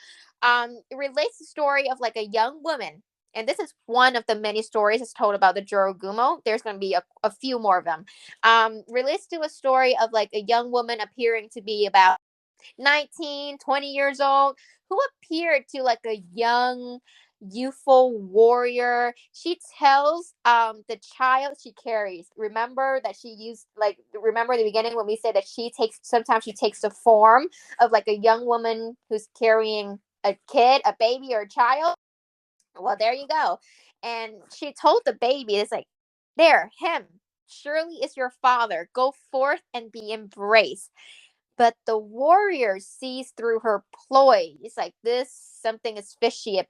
It relates the story of like a young woman, and this is one of the many stories that's told about the Jorōgumo. There's going to be a few more of them. Relates to a story of like a young woman appearing to be about 19, 20 years old, who appeared to like a young, youthful warrior. She tells the child she carries. Remember that she used remember the beginning when we said that sometimes she takes the form of like a young woman who's carrying a kid, a baby or a child. Well, there you go. And she told the baby, it's like, there, him, surely is your father. Go forth and be embraced. But the warrior sees through her ploy. It's like something is fishy. A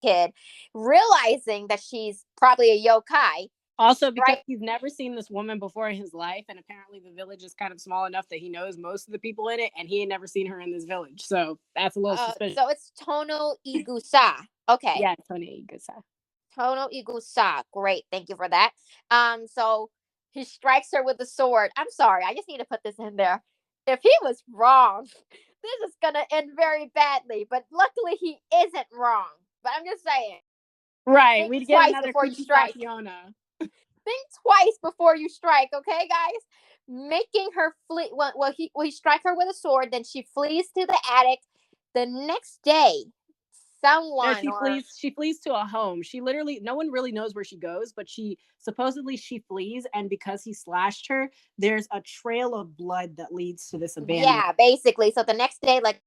kid, realizing that she's probably a yokai. Also, because he's never seen this woman before in his life, and apparently the village is kind of small enough that he knows most of the people in it, and he ain't never seen her in this village. So that's a little suspicious. So it's Tono Igusa. Okay. Yeah, Tono Igusa. Tono Igusa. Great. Thank you for that. So he strikes her with a sword. I'm sorry. I just need to put this in there. If he was wrong, this is going to end very badly. But luckily, he isn't wrong. But I'm just saying. Right. We'd get another before you strike. Think twice before you strike, okay, guys? Making her flee. Well, he strike her with a sword. Then she flees to the attic. The next day, she flees to a home. She literally, no one really knows where she goes, but she flees, and because he slashed her, there's a trail of blood that leads to this abandoned. Yeah, basically. So the next day, like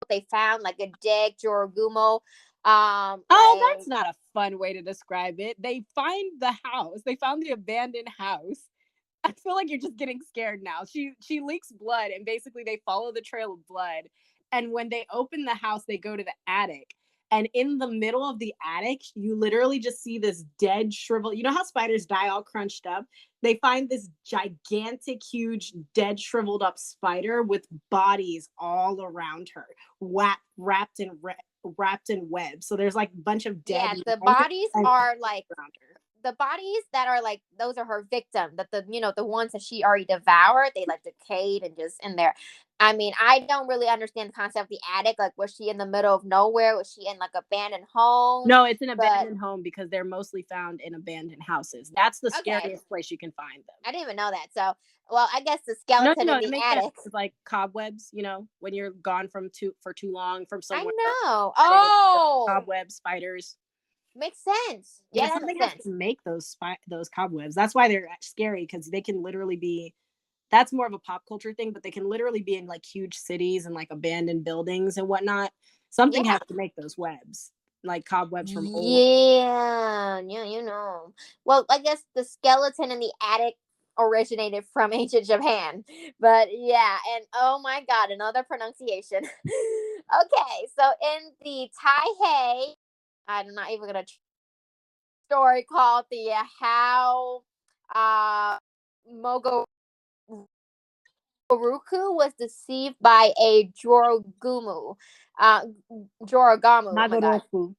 they found like a dead Jorōgumo. That's not a fun way to describe it. They find the house. They found the abandoned house. I feel like you're just getting scared now. She leaks blood, and basically they follow the trail of blood. And when they open the house, they go to the attic. And in the middle of the attic, you literally just see this dead, shriveled. You know how spiders die all crunched up? They find this gigantic, huge, dead, shriveled up spider with bodies all around her, wrapped in webs. So there's like a bunch of dead. Yeah, the bodies are like around her. The bodies that are like those are her victim. That the ones that she already devoured, they like decayed and just in there. I mean, I don't really understand the concept of the attic. Like, was she in the middle of nowhere? Was she in like abandoned home? No, it's an abandoned home because they're mostly found in abandoned houses. That's the scariest place you can find them. I didn't even know that. So, well, I guess the skeleton in the attic is like cobwebs. When you're gone for too long from somewhere. I know. Oh, cobwebs, spiders. Makes sense. Yeah, that makes sense. To make those cobwebs. That's why they're scary, because they can literally be. That's more of a pop culture thing, but they can literally be in like huge cities and like abandoned buildings and whatnot. Something has to make those webs, like cobwebs from old. Yeah, Well, I guess the skeleton in the attic originated from ancient Japan, but yeah, and oh my god, another pronunciation. Okay, so in the Taihei, I'm not even gonna story called the how Mogo Ruku was deceived by a Jorōgumo. Magoroku.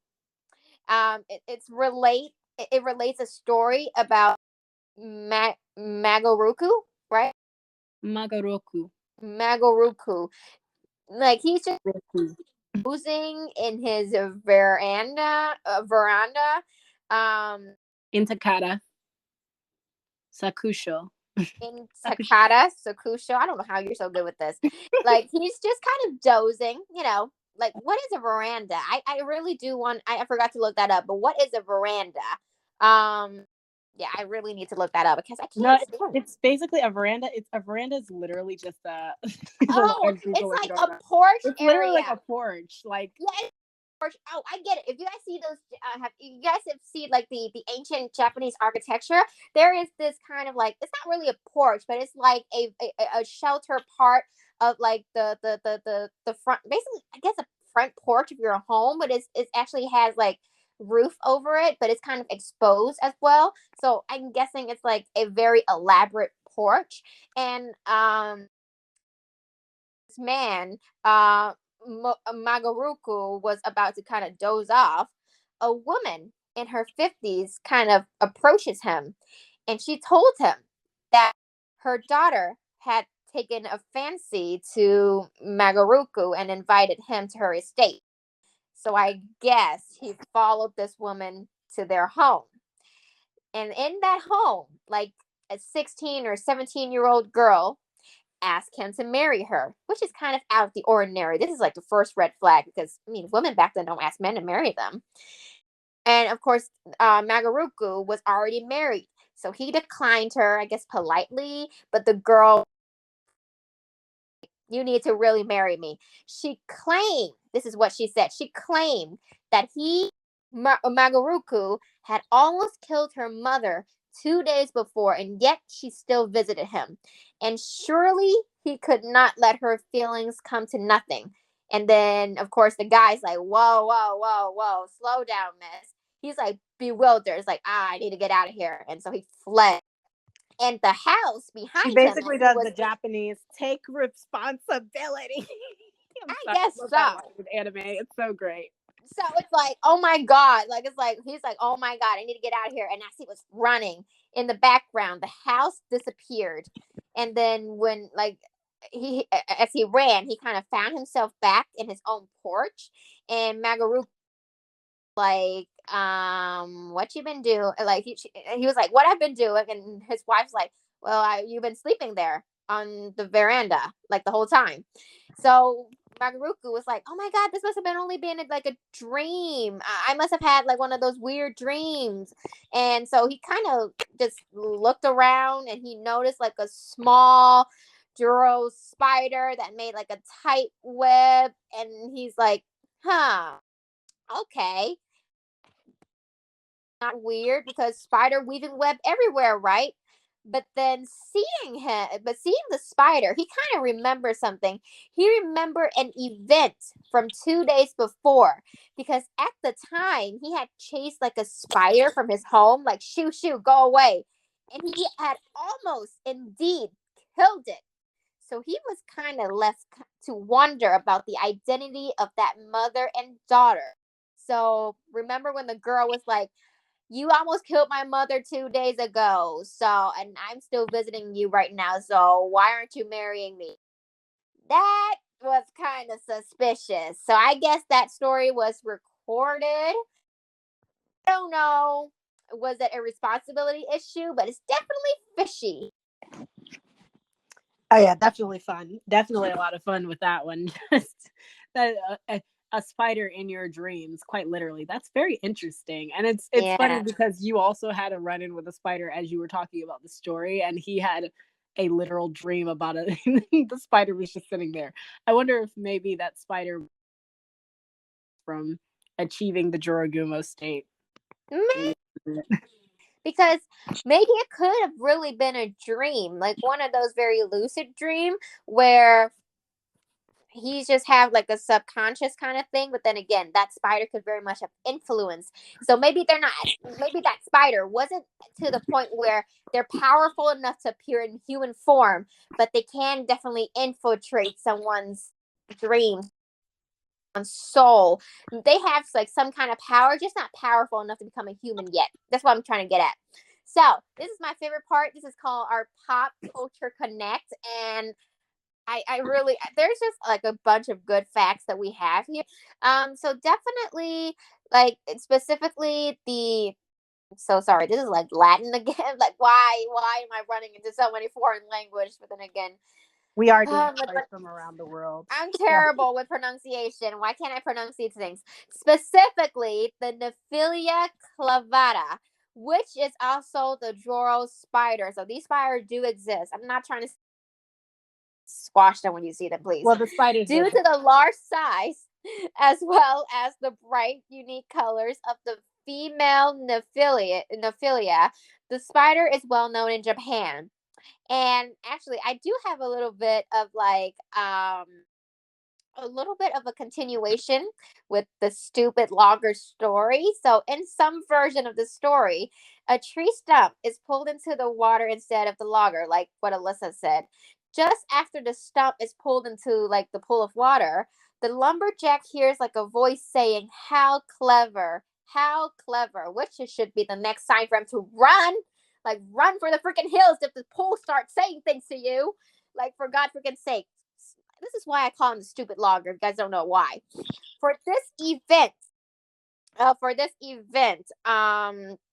It relates a story about Magoroku, right? Magoroku. Like he's just losing in his veranda. In Takata. Sakusho. in Takata, Sakusho. I don't know how you're so good with this. Like, he's just kind of dozing, like, what is a veranda? I really do I forgot to look that up, but what is a veranda? Yeah, I really need to look that up because I No, can't stand. it's basically a veranda. A veranda is literally just a. Oh, it's like a porch It's area. literally like a porch. Like, yeah, porch. Oh, I get it. If you guys see those, you guys have seen like the ancient Japanese architecture, there is this kind of like, it's not really a porch, but it's like a shelter part of like the front, basically, I guess a front porch of your home, but it actually has like roof over it, but it's kind of exposed as well. So I'm guessing it's like a very elaborate porch. And this man, Magaruku, was about to kind of doze off, a woman in her 50s kind of approaches him, and she told him that her daughter had taken a fancy to Magaruku and invited him to her estate. So I guess he followed this woman to their home. And in that home, like, a 16 or 17-year-old girl ask him to marry her, which is kind of out of the ordinary. This is like the first red flag because, I mean, women back then don't ask men to marry them. And of course, Magaruku was already married. So he declined her, I guess, politely. But the girl, you need to really marry me. She claimed, this is what she said, she claimed that Magaruku, had almost killed her mother 2 days before, and yet she still visited him. And surely he could not let her feelings come to nothing. And then, of course, the guy's like, whoa, whoa, whoa, whoa, slow down, miss. He's like bewildered. It's like, I need to get out of here. And so he fled. And the house behind she him basically does was, the Japanese take responsibility. I guess love that so. line with anime. It's so great. So it's like, oh my God. Like, it's like, he's like, oh my God, I need to get out of here. And as he was running in the background, the house disappeared. And then when, like, as he ran, he kind of found himself back in his own porch. And Magaru, like, what you been doing? Like, he was like, what I've been doing. And his wife's like, well, you've been sleeping there on the veranda like the whole time. So Magaruku was like, oh my God, this must have been only been like a dream. I must have had like one of those weird dreams. And so he kind of just looked around and he noticed like a small Juro spider that made like a tight web. And he's like, huh, okay. Not weird because spider weaving web everywhere, right? But then seeing the spider, he kind of remembers something. He remembered an event from 2 days before because at the time he had chased like a spider from his home, like, shoo, shoo, go away. And he had almost indeed killed it. So he was kind of left to wonder about the identity of that mother and daughter. So remember when the girl was like, you almost killed my mother 2 days ago. So, and I'm still visiting you right now. So, why aren't you marrying me? That was kind of suspicious. So, I guess that story was recorded. I don't know. Was it a responsibility issue? But it's definitely fishy. Oh yeah, definitely fun. Definitely a lot of fun with that one. Just that a spider in your dreams, quite literally. That's very interesting, and it's funny because you also had a run in with a spider as you were talking about the story, and he had a literal dream about it. The spider was just sitting there. I wonder if maybe that spider from achieving the Jorōgumo state. Maybe. Because maybe it could have really been a dream, like one of those very lucid dream where he's just have like a subconscious kind of thing, but then again, that spider could very much have influence. So maybe they're not, maybe that spider wasn't to the point where they're powerful enough to appear in human form, but they can definitely infiltrate someone's dreams and soul. They have like some kind of power, just not powerful enough to become a human yet. That's what I'm trying to get at. So this is my favorite part. This is called our pop culture connect, and I really, there's just like a bunch of good facts that we have here. So definitely, like, specifically the So sorry. This is like Latin again. Like, why am I running into so many foreign language? But then again, We are doing but stories from around the world. I'm Yeah. terrible with pronunciation. Why can't I pronounce these things? Specifically, the Nephilia clavata, which is also the Joro spider. So these spiders do exist. I'm not trying to squash them when you see them, please. Well, the spiders Due to the large size, as well as the bright, unique colors of the female Nephilia, the spider is well known in Japan. And actually, I do have a little bit of like a little bit of a continuation with the stupid logger story. So, in some version of the story, a tree stump is pulled into the water instead of the logger, like what Alyssa said. Just after the stump is pulled into like the pool of water, the lumberjack hears like a voice saying, "How clever! How clever!" Which should be the next sign for him to run, like run for the freaking hills if the pool starts saying things to you. Like, for God freaking sake, this is why I call him the stupid logger. If you guys don't know why. For this event,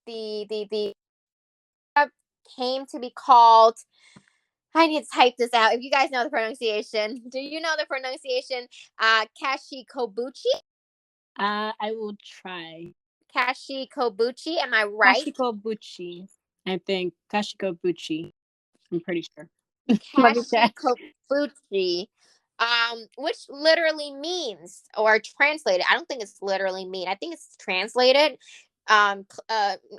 the came to be called. I need to type this out. If you guys know the pronunciation, do you know the pronunciation? Kashikobuchi. I will try. Kashikobuchi. Am I right? Kashikobuchi. I think Kashikobuchi. I'm pretty sure. Let me check. Kashikobuchi, which literally means, or translated, I don't think it's literally mean. I think it's translated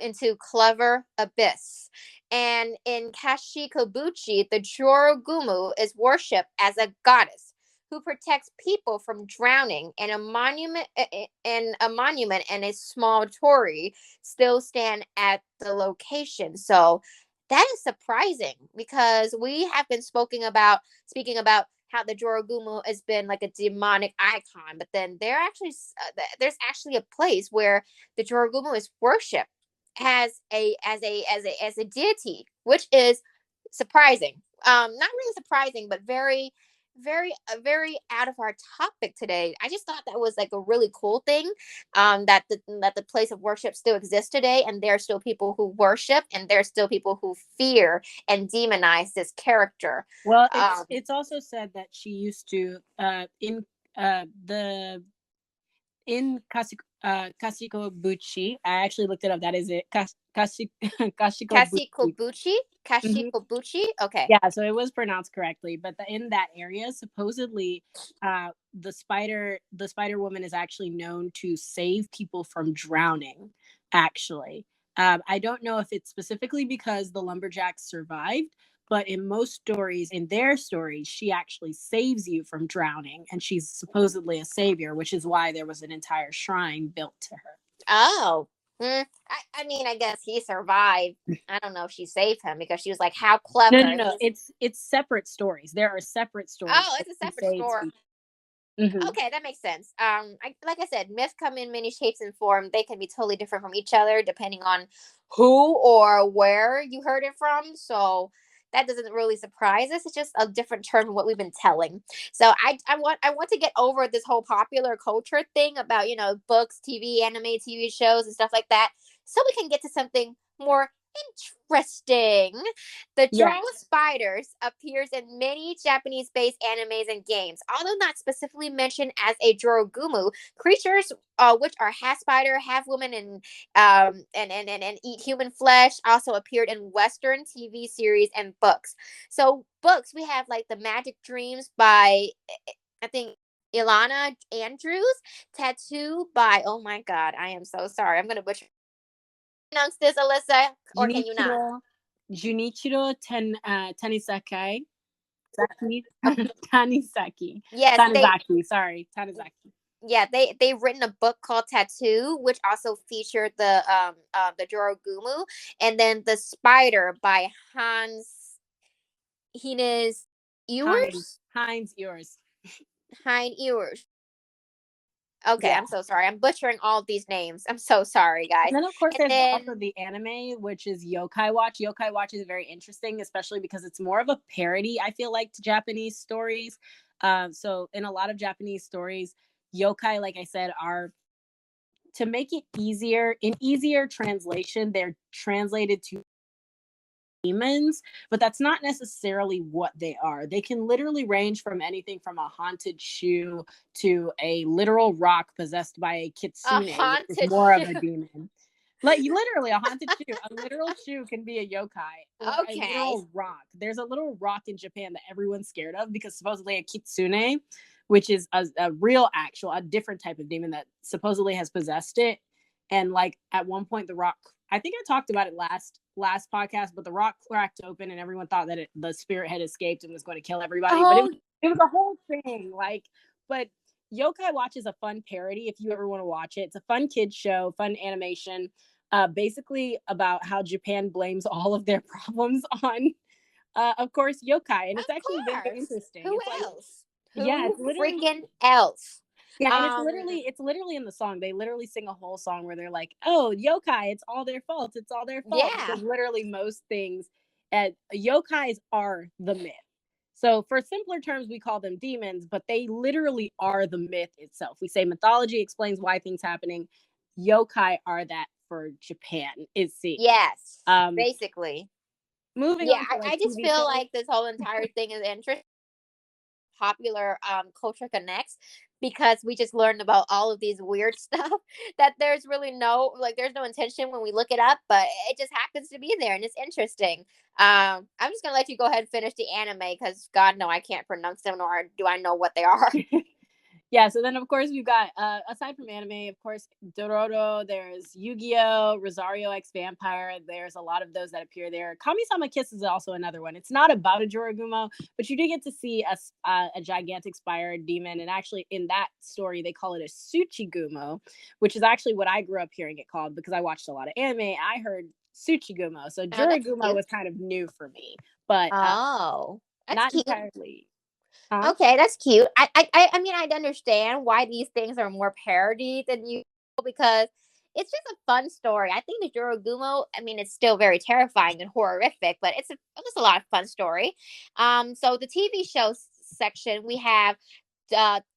into clever abyss. And in Kashikobuchi, the Jorōgumo is worshipped as a goddess who protects people from drowning, and a monument and a small torii still stand at the location. So that is surprising because we have been speaking about how the Jorōgumo has been like a demonic icon, but then there's actually a place where the Jorōgumo is worshipped as a deity, which is surprising. Not really surprising, but very out of our topic today. I just thought that was like a really cool thing, that the place of worship still exists today, and there are still people who worship, and there are still people who fear and demonize this character. Well, it's also said that she used to the in Kashikobuchi. I actually looked it up. That is it. Kashikobuchi. Kashikobuchi. Okay. Yeah, so it was pronounced correctly, but in that area, supposedly, the spider woman is actually known to save people from drowning. Actually, I don't know if it's specifically because the lumberjacks survived, but in most stories, in their stories, she actually saves you from drowning, and she's supposedly a savior, which is why there was an entire shrine built to her. Oh. I mean, I guess he survived. I don't know if she saved him because she was like, "How clever!" No. It's separate stories. There are separate stories. Oh, it's a separate story. Mm-hmm. Okay, that makes sense. Like I said, myths come in many shapes and forms. They can be totally different from each other depending on who or where you heard it from. So that doesn't really surprise us. It's just a different term of what we've been telling. So I want to get over this whole popular culture thing about, books, TV, anime, TV shows, and stuff like that, so we can get to something more interesting. The Joro spiders appears in many Japanese-based animes and games. Although not specifically mentioned as a Jorōgumo, creatures which are half spider, half woman, and eat human flesh also appeared in Western TV series and books. So books, we have like The Magic Dreams by, I think, Ilana Andrews. Tattoo by, oh my God, I am so sorry. I'm going to butcher pronounce this, Alyssa, or can you not? Junichiro Tanisaki. Tanisaki. Yes, Tanizaki. Sorry, Tanizaki. Yeah, they've written a book called Tattoo, which also featured the Jorōgumo, and then The Spider by Hines Ewers. Hines Ewers. Hines Ewers. Okay, yeah. I'm so sorry. I'm butchering all of these names. I'm so sorry, guys. And then, of course, there's also the anime, which is Yokai Watch. Yokai Watch is very interesting, especially because it's more of a parody, I feel like, to Japanese stories. So in a lot of Japanese stories, yokai, like I said, are to make it easier, in easier translation, they're translated to demons, but that's not necessarily what they are. They can literally range from anything from a haunted shoe to a literal rock possessed by a A kitsune, which is haunted more of shoe. a demon. Like literally a haunted shoe. A literal shoe can be a yokai or a Okay. literal rock. There's a little rock in Japan that everyone's scared of because supposedly a kitsune, which is a real actual, a different type of demon that supposedly has possessed it. And like at one point the rock, I think I talked about it last podcast, but the rock cracked open and everyone thought that the spirit had escaped and was going to kill everybody. But Oh, it was a whole thing. Like, but Yokai Watch is a fun parody if you ever want to watch it. It's a fun kids show, fun animation, basically about how Japan blames all of their problems on, of course, yokai, and it's actually very interesting. Who It's else? like, yeah, Who it's literally freaking else? yeah, and it's literally in the song. They literally sing a whole song where they're like, "Oh, yokai, it's all their fault. It's all their fault." Yeah. Because literally most things, yokais are the myth. So for simpler terms, we call them demons, but they literally are the myth itself. We say mythology explains why things happening. Yokai are that for Japan. It seems. Yes. Um, Basically. moving Yeah, on to like I just TV feel shows. like this whole entire thing is interesting. Popular culture connects because we just learned about all of these weird stuff that there's really there's no intention when we look it up, but it just happens to be there and it's interesting. I'm just gonna let you go ahead and finish the anime because God no, I can't pronounce them nor do I know what they are. Yeah, so then of course we've got aside from anime, of course, Dororo, there's Yu-Gi-Oh, Rosario X Vampire, there's a lot of those that appear there. Kami-sama Kiss is also another one. It's not about a Jorōgumo, but you do get to see a gigantic spire demon, and actually in that story they call it a Tsuchigumo, which is actually what I grew up hearing it called because I watched a lot of anime. I heard Tsuchigumo, so Oh, that's Jorōgumo cute. was kind of new for me, but Oh, that's not cute. entirely. Huh? Okay, that's cute. I mean, I'd understand why these things are more parodied than you because it's just a fun story. I think the Jorogumo, I mean, it's still very terrifying and horrific, but it's just a lot of fun story. So the TV show section, we have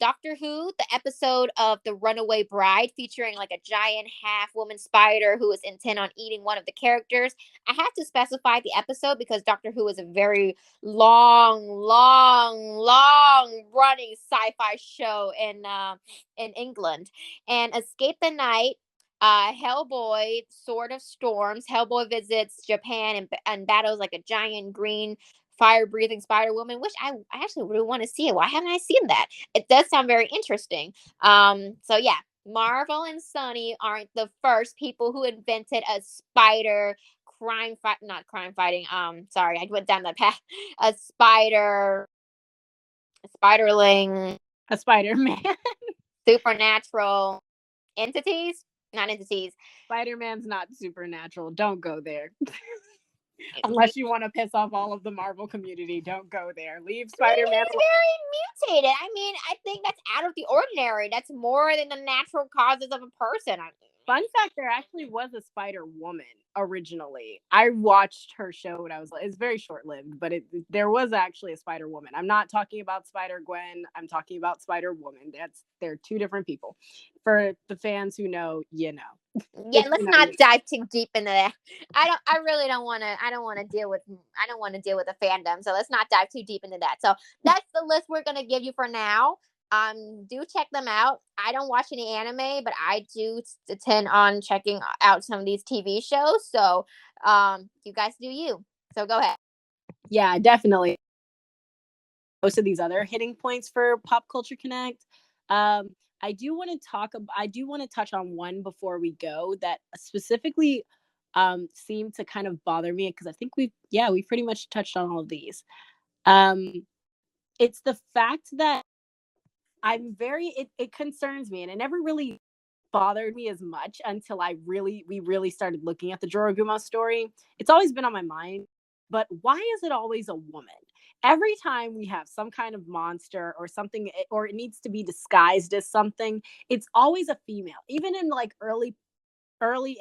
Doctor Who, the episode of The Runaway Bride, featuring like a giant half woman spider who is intent on eating one of the characters. I have to specify the episode because Doctor Who is a very long running sci-fi show in England. And Escape the Night, Hellboy, Sword of Storms. Hellboy visits Japan and battles like a giant green fire breathing Spider Woman, which I actually really want to see it. Why haven't I seen that? It does sound very interesting. So yeah, Marvel and Sony aren't the first people who invented a spider not crime fighting. Sorry, I went down that path. A spiderling, A Spider-Man. supernatural entities, not entities. Spider-Man's not supernatural. Don't go there. Unless you want to piss off all of the Marvel community, don't go there. Leave Spider-Man He's very mutated. I mean, I think that's out of the ordinary. That's more than the natural causes of a person. Fun fact, there actually was a Spider-Woman originally. I watched her show when I was it's very short-lived, but there was actually a Spider-Woman. I'm not talking about Spider-Gwen. I'm talking about Spider-Woman. They're two different people. For the fans who know, you know. Yeah, let's not dive too deep into that. I really don't want to. I don't want to deal with a fandom. So let's not dive too deep into that. So that's the list we're gonna give you for now. Do check them out. I don't watch any anime, but I do intend on checking out some of these TV shows. So you guys do you. So go ahead. Yeah, definitely. Most of these other hitting points for Pop Culture Connect. I do want to touch on one before we go that specifically seemed to kind of bother me because I think we pretty much touched on all of these. It's the fact that it concerns me, and it never really bothered me as much until we really started looking at the Jorōgumo story. It's always been on my mind, but why is it always a woman? Every time we have some kind of monster or something, or it needs to be disguised as something, it's always a female. Even in like early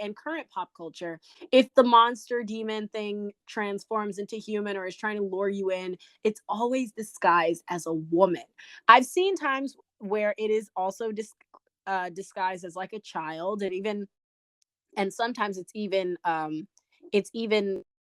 and current pop culture, if the monster demon thing transforms into human or is trying to lure you in, it's always disguised as a woman. I've seen times where it is also disguised as like a child, and sometimes it's even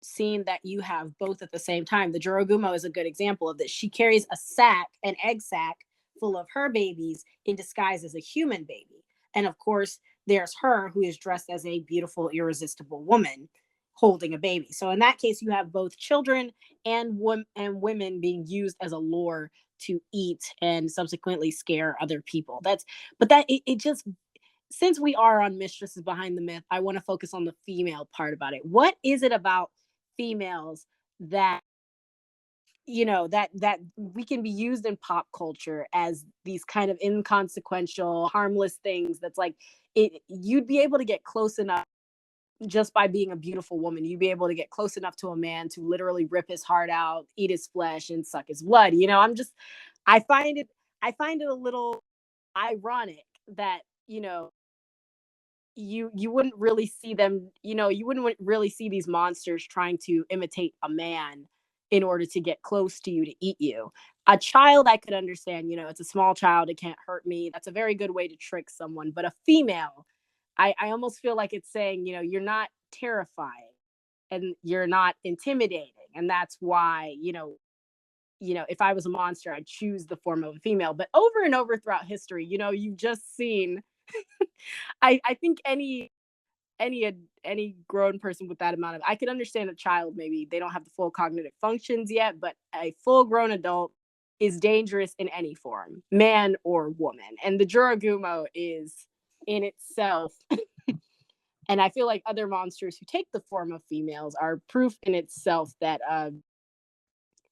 seen that you have both at the same time. The Jorōgumo is a good example of this. She carries an egg sack full of her babies in disguise as a human baby. And of course, there's her who is dressed as a beautiful, irresistible woman holding a baby. So in that case, you have both children and women being used as a lure to eat and subsequently scare other people. It just, since we are on Mistresses Behind the Myth, I want to focus on the female part about it. What is it about females that that we can be used in pop culture as these kind of inconsequential, harmless things? That's like, you'd be able to get close enough just by being a beautiful woman. You'd be able to get close enough to a man to literally rip his heart out, eat his flesh, and suck his blood. I find it a little ironic that you wouldn't really see them, you wouldn't really see these monsters trying to imitate a man in order to get close to you to eat you. A child, I could understand, it's a small child, it can't hurt me. That's a very good way to trick someone. But a female, I almost feel like it's saying, you're not terrifying and you're not intimidating. And that's why, if I was a monster, I'd choose the form of a female. But over and over throughout history, you've just seen I think any grown person with that amount of, I could understand a child, maybe they don't have the full cognitive functions yet, but a full grown adult is dangerous in any form, man or woman. And the Jorōgumo is in itself and I feel like other monsters who take the form of females are proof in itself that I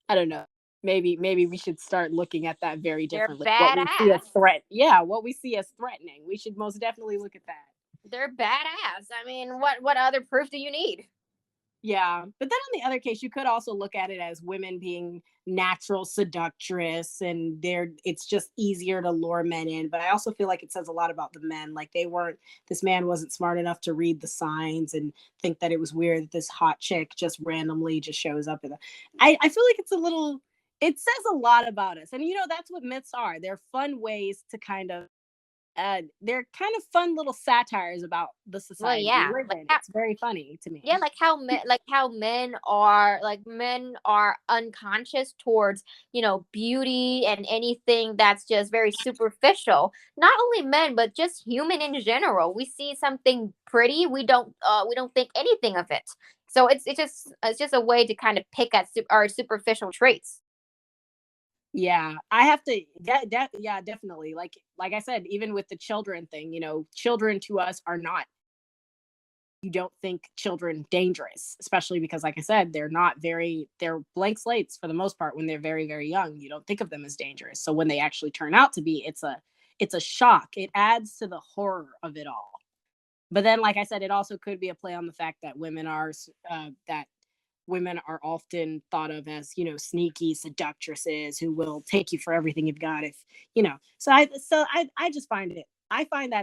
don't know, maybe we should start looking at that very They're differently. What we see as badass. what we see as threatening, we should most definitely look at that. They're badass. I mean, what other proof do you need? Yeah. But then on the other case, you could also look at it as women being natural seductress and it's just easier to lure men in. But I also feel like it says a lot about the men. Like this man wasn't smart enough to read the signs and think that it was weird that this hot chick just randomly just shows up. I feel like it says a lot about us. And that's what myths are. They're fun ways to they're kind of fun little satires about the Well, society we yeah, live in. It's very funny to me. yeah, men are unconscious towards beauty and anything that's just very superficial. Not only men, but just human in general. We see something pretty, we don't think anything of it. So it's just a way to kind of pick at our superficial traits. Yeah, I have to. Yeah, definitely. Like I said, even with the children thing, children to us are not. You don't think children dangerous, especially because, like I said, they're blank slates for the most part when they're very, very young. You don't think of them as dangerous. So when they actually turn out to be, it's a shock. It adds to the horror of it all. But then, like I said, it also could be a play on the fact that women are often thought of as sneaky seductresses who will take you for everything you've got. If I just find that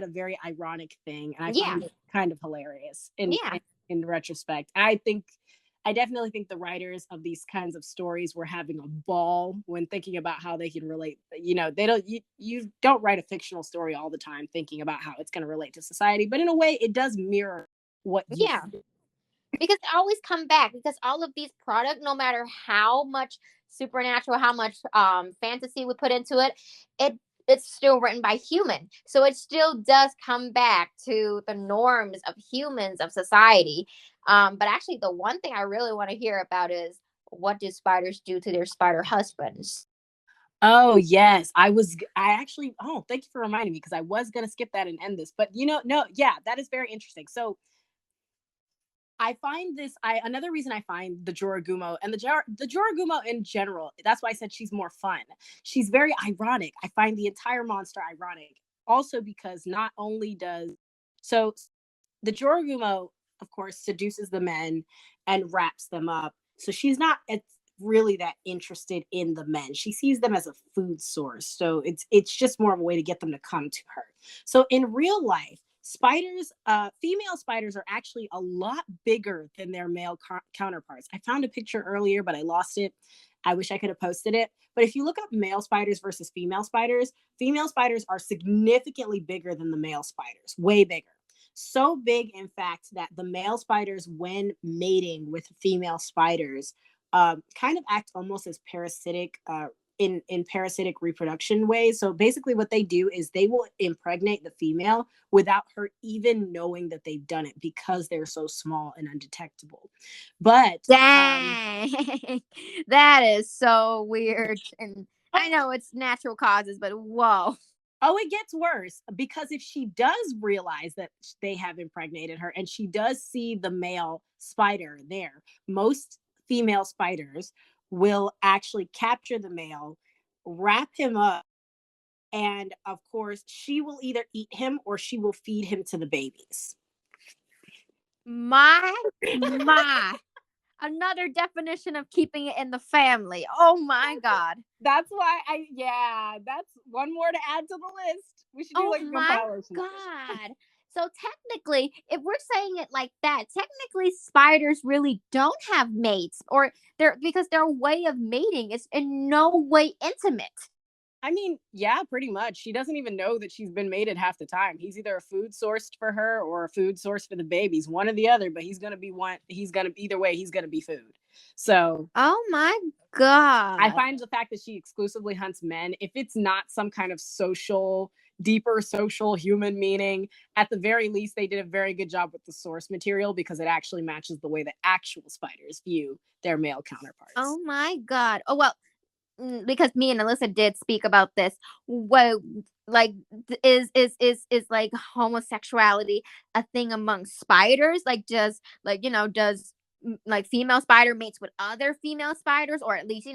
a very ironic thing, and I Yeah, find it kind of hilarious in yeah, in retrospect. I definitely think the writers of these kinds of stories were having a ball when thinking about how they can relate. They don't you don't write a fictional story all the time thinking about how it's going to relate to society, but in a way it does mirror what you yeah. Because it always come back, because all of these products, no matter how much supernatural, how much fantasy we put into it, it it's still written by human, so it still does come back to the norms of humans, of society. But actually, the one thing I really want to hear about is, what do spiders do to their spider husbands? Oh, yes. I actually, oh, thank you for reminding me because I was going to skip that and end this. But no, yeah, that is very interesting. So I find another reason I find the Jorōgumo and the Jorōgumo in general, that's why I said she's more fun. She's very ironic. I find the entire monster ironic. Also because not only does so the Jorōgumo, of course, seduces the men and wraps them up. So she's not really that interested in the men. She sees them as a food source. So it's just more of a way to get them to come to her. So in real life, female spiders are actually a lot bigger than their male counterparts. I found a picture earlier, but I lost it. I wish I could have posted it. But if you look up male spiders versus female spiders are significantly bigger than the male spiders, way bigger. So big, in fact, that the male spiders, when mating with female spiders, kind of act almost as parasitic in parasitic reproduction ways. So basically, what they do is they will impregnate the female without her even knowing that they've done it because they're so small and undetectable. But Dang. That is so weird. And I know it's natural causes, but whoa. oh, it gets worse because if she does realize that they have impregnated her and she does see the male spider there, most female spiders will actually capture the male, wrap him up, and of course, she will either eat him or she will feed him to the babies. My. Another definition of keeping it in the family. Oh my God. That's why that's one more to add to the list. We should do Oh like my compilation. God. So technically, if we're saying it like that, technically spiders really don't have mates, or because their way of mating is in no way intimate. I mean, yeah, pretty much. She doesn't even know that she's been mated half the time. He's either a food source for her or a food source for the babies, one or the other, but either way, he's gonna be food. So Oh my I God. find the fact that she exclusively hunts men, if it's not some kind of deeper social human meaning, at the very least, they did a very good job with the source material because it actually matches the way that actual spiders view their male counterparts. Oh my God. Oh well, because me and Alyssa did speak about this. What, like, is like homosexuality a thing among spiders? Like, does like female spider mates with other female spiders, or at least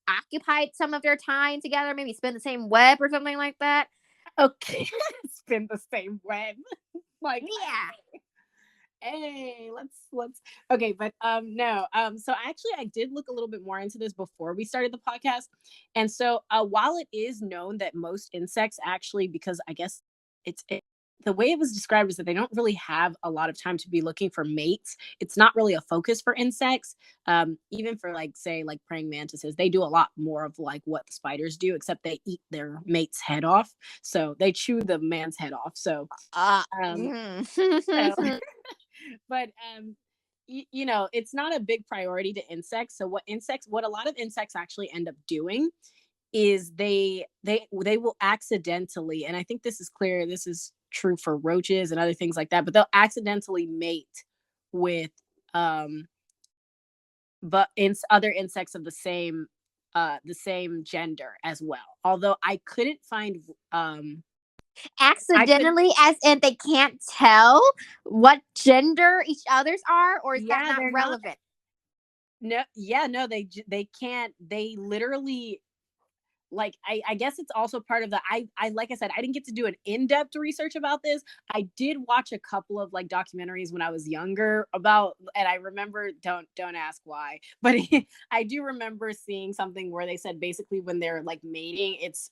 occupy some of their time together, maybe spin the same web or something like that? Okay, spin the same web. Like, Yeah. hey, let's okay, but no. So actually I did look a little bit more into this before we started the podcast. And so while it is known that most insects actually, because I guess the way it was described is that they don't really have a lot of time to be looking for mates. It's not really a focus for insects. Even for like say like praying mantises, they do a lot more of like what the spiders do, except they eat their mate's head off. So they chew the man's head off. Um so Mm. but it's not a big priority to insects. So what a lot of insects actually end up doing is they will accidentally, and I think this is clear, this is true for roaches and other things like that, but they'll accidentally mate with but other insects of the same gender as well. Although I couldn't find I could Accidentally, as in they can't tell what gender each others are, or is that yeah, not they're not. relevant? No, yeah, no, they can't. They literally, like, I guess it's also part of the I like I said, I didn't get to do an in-depth research about this. I did watch a couple of like documentaries when I was younger about, and I remember, don't ask why, but I do remember seeing something where they said basically when they're like mating, it's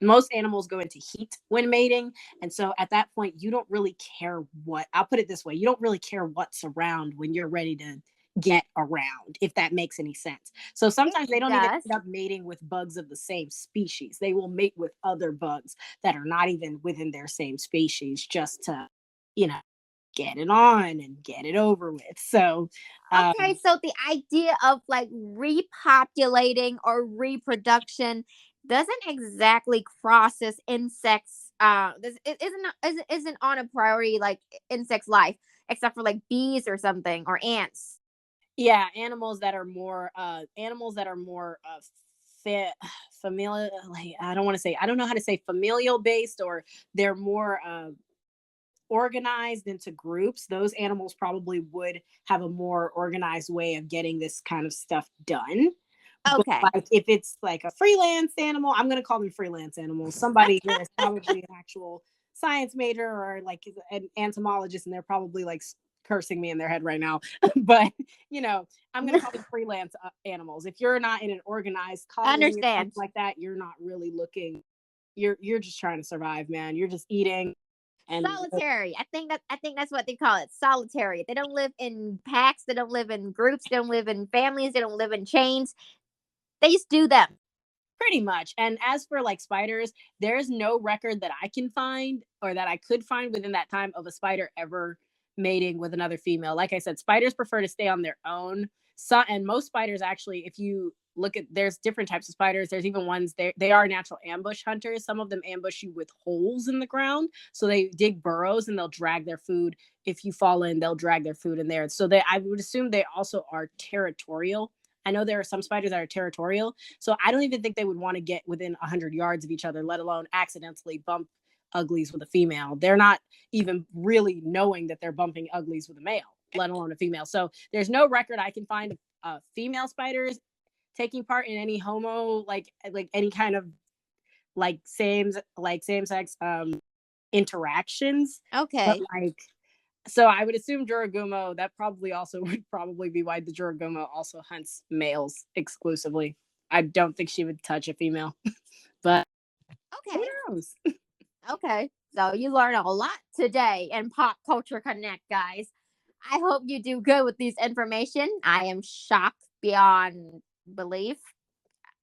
most animals go into heat when mating. And so at that point, you don't really care what, I'll put it this way, you don't really care what's around when you're ready to get around, if that makes any sense. So It sometimes they don't even does. end up mating with bugs of the same species. They will mate with other bugs that are not even within their same species just to, you know, get it on and get it over with. So, Okay, so the idea of like repopulating or reproduction doesn't exactly crosses insects. It isn't on a priority like insects' life, except for like bees or something, or ants. yeah, animals that are more familiar, like, I don't know how to say familial based, or they're more organized into groups. Those animals probably would have a more organized way of getting this kind of stuff done. But Okay. like if it's like a freelance animal, I'm gonna call them freelance animals. Somebody who is probably an actual science major or like an entomologist, and they're probably like cursing me in their head right now. But I'm gonna call them freelance animals. If you're not in an organized colony or something Understand. like that, you're not really looking. You're just trying to survive, man. You're just eating. And solitary. I think that's what they call it. Solitary. They don't live in packs. They don't live in groups. They don't live in families. They don't live in chains. They just do them. pretty much. And as for like spiders, there's no record that I can find or that I could find within that time of a spider ever mating with another female. Like I said, spiders prefer to stay on their own. And most spiders actually, if you look at, there's different types of spiders. There's even ones, they are natural ambush hunters. Some of them ambush you with holes in the ground. So they dig burrows and they'll drag their food. If you fall in, they'll drag their food in there. So I would assume they also are territorial. I know there are some spiders that are territorial. So I don't even think they would want to get within 100 yards of each other, let alone accidentally bump uglies with a female. They're not even really knowing that they're bumping uglies with a male, let alone a female. So there's no record I can find of female spiders taking part in any like any kind of like same sex interactions. Okay. But like, so I would assume Jorōgumo, that probably also would probably be why the Jorōgumo also hunts males exclusively. I don't think she would touch a female, but okay, who knows? Okay, so you learn a lot today in Pop Culture Connect, guys. I hope you do good with these information. I am shocked beyond belief.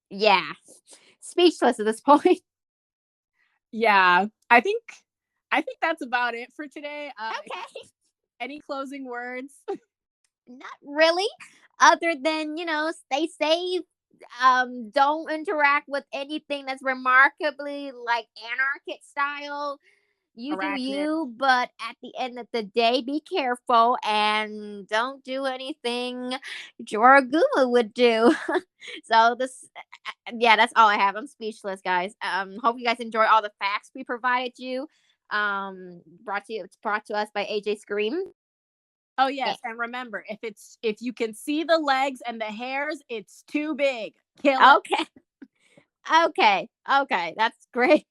Yeah, speechless at this point. Yeah, I think that's about it for today. Okay. Any closing words? Not really, other than, stay safe. Don't interact with anything that's remarkably like anarchic style. You do Arachnid. you, but at the end of the day, be careful and don't do anything Jorōgumo would do. So yeah, that's all I have. I'm speechless, guys. Hope you guys enjoy all the facts we provided you. Brought to us by AJ Scream. Oh yes, and remember, if you can see the legs and the hairs, it's too big. Kill it. Okay, that's great.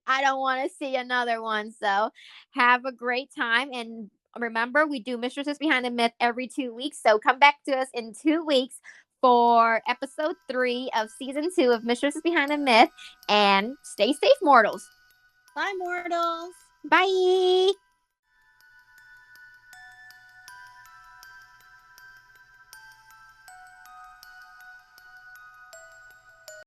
I don't want to see another one. So have a great time. And remember, we do Mistresses Behind the Myth every 2 weeks. So come back to us in 2 weeks for episode 3 of season 2 of Mistresses Behind the Myth. And stay safe, mortals. Bye, mortals. Bye.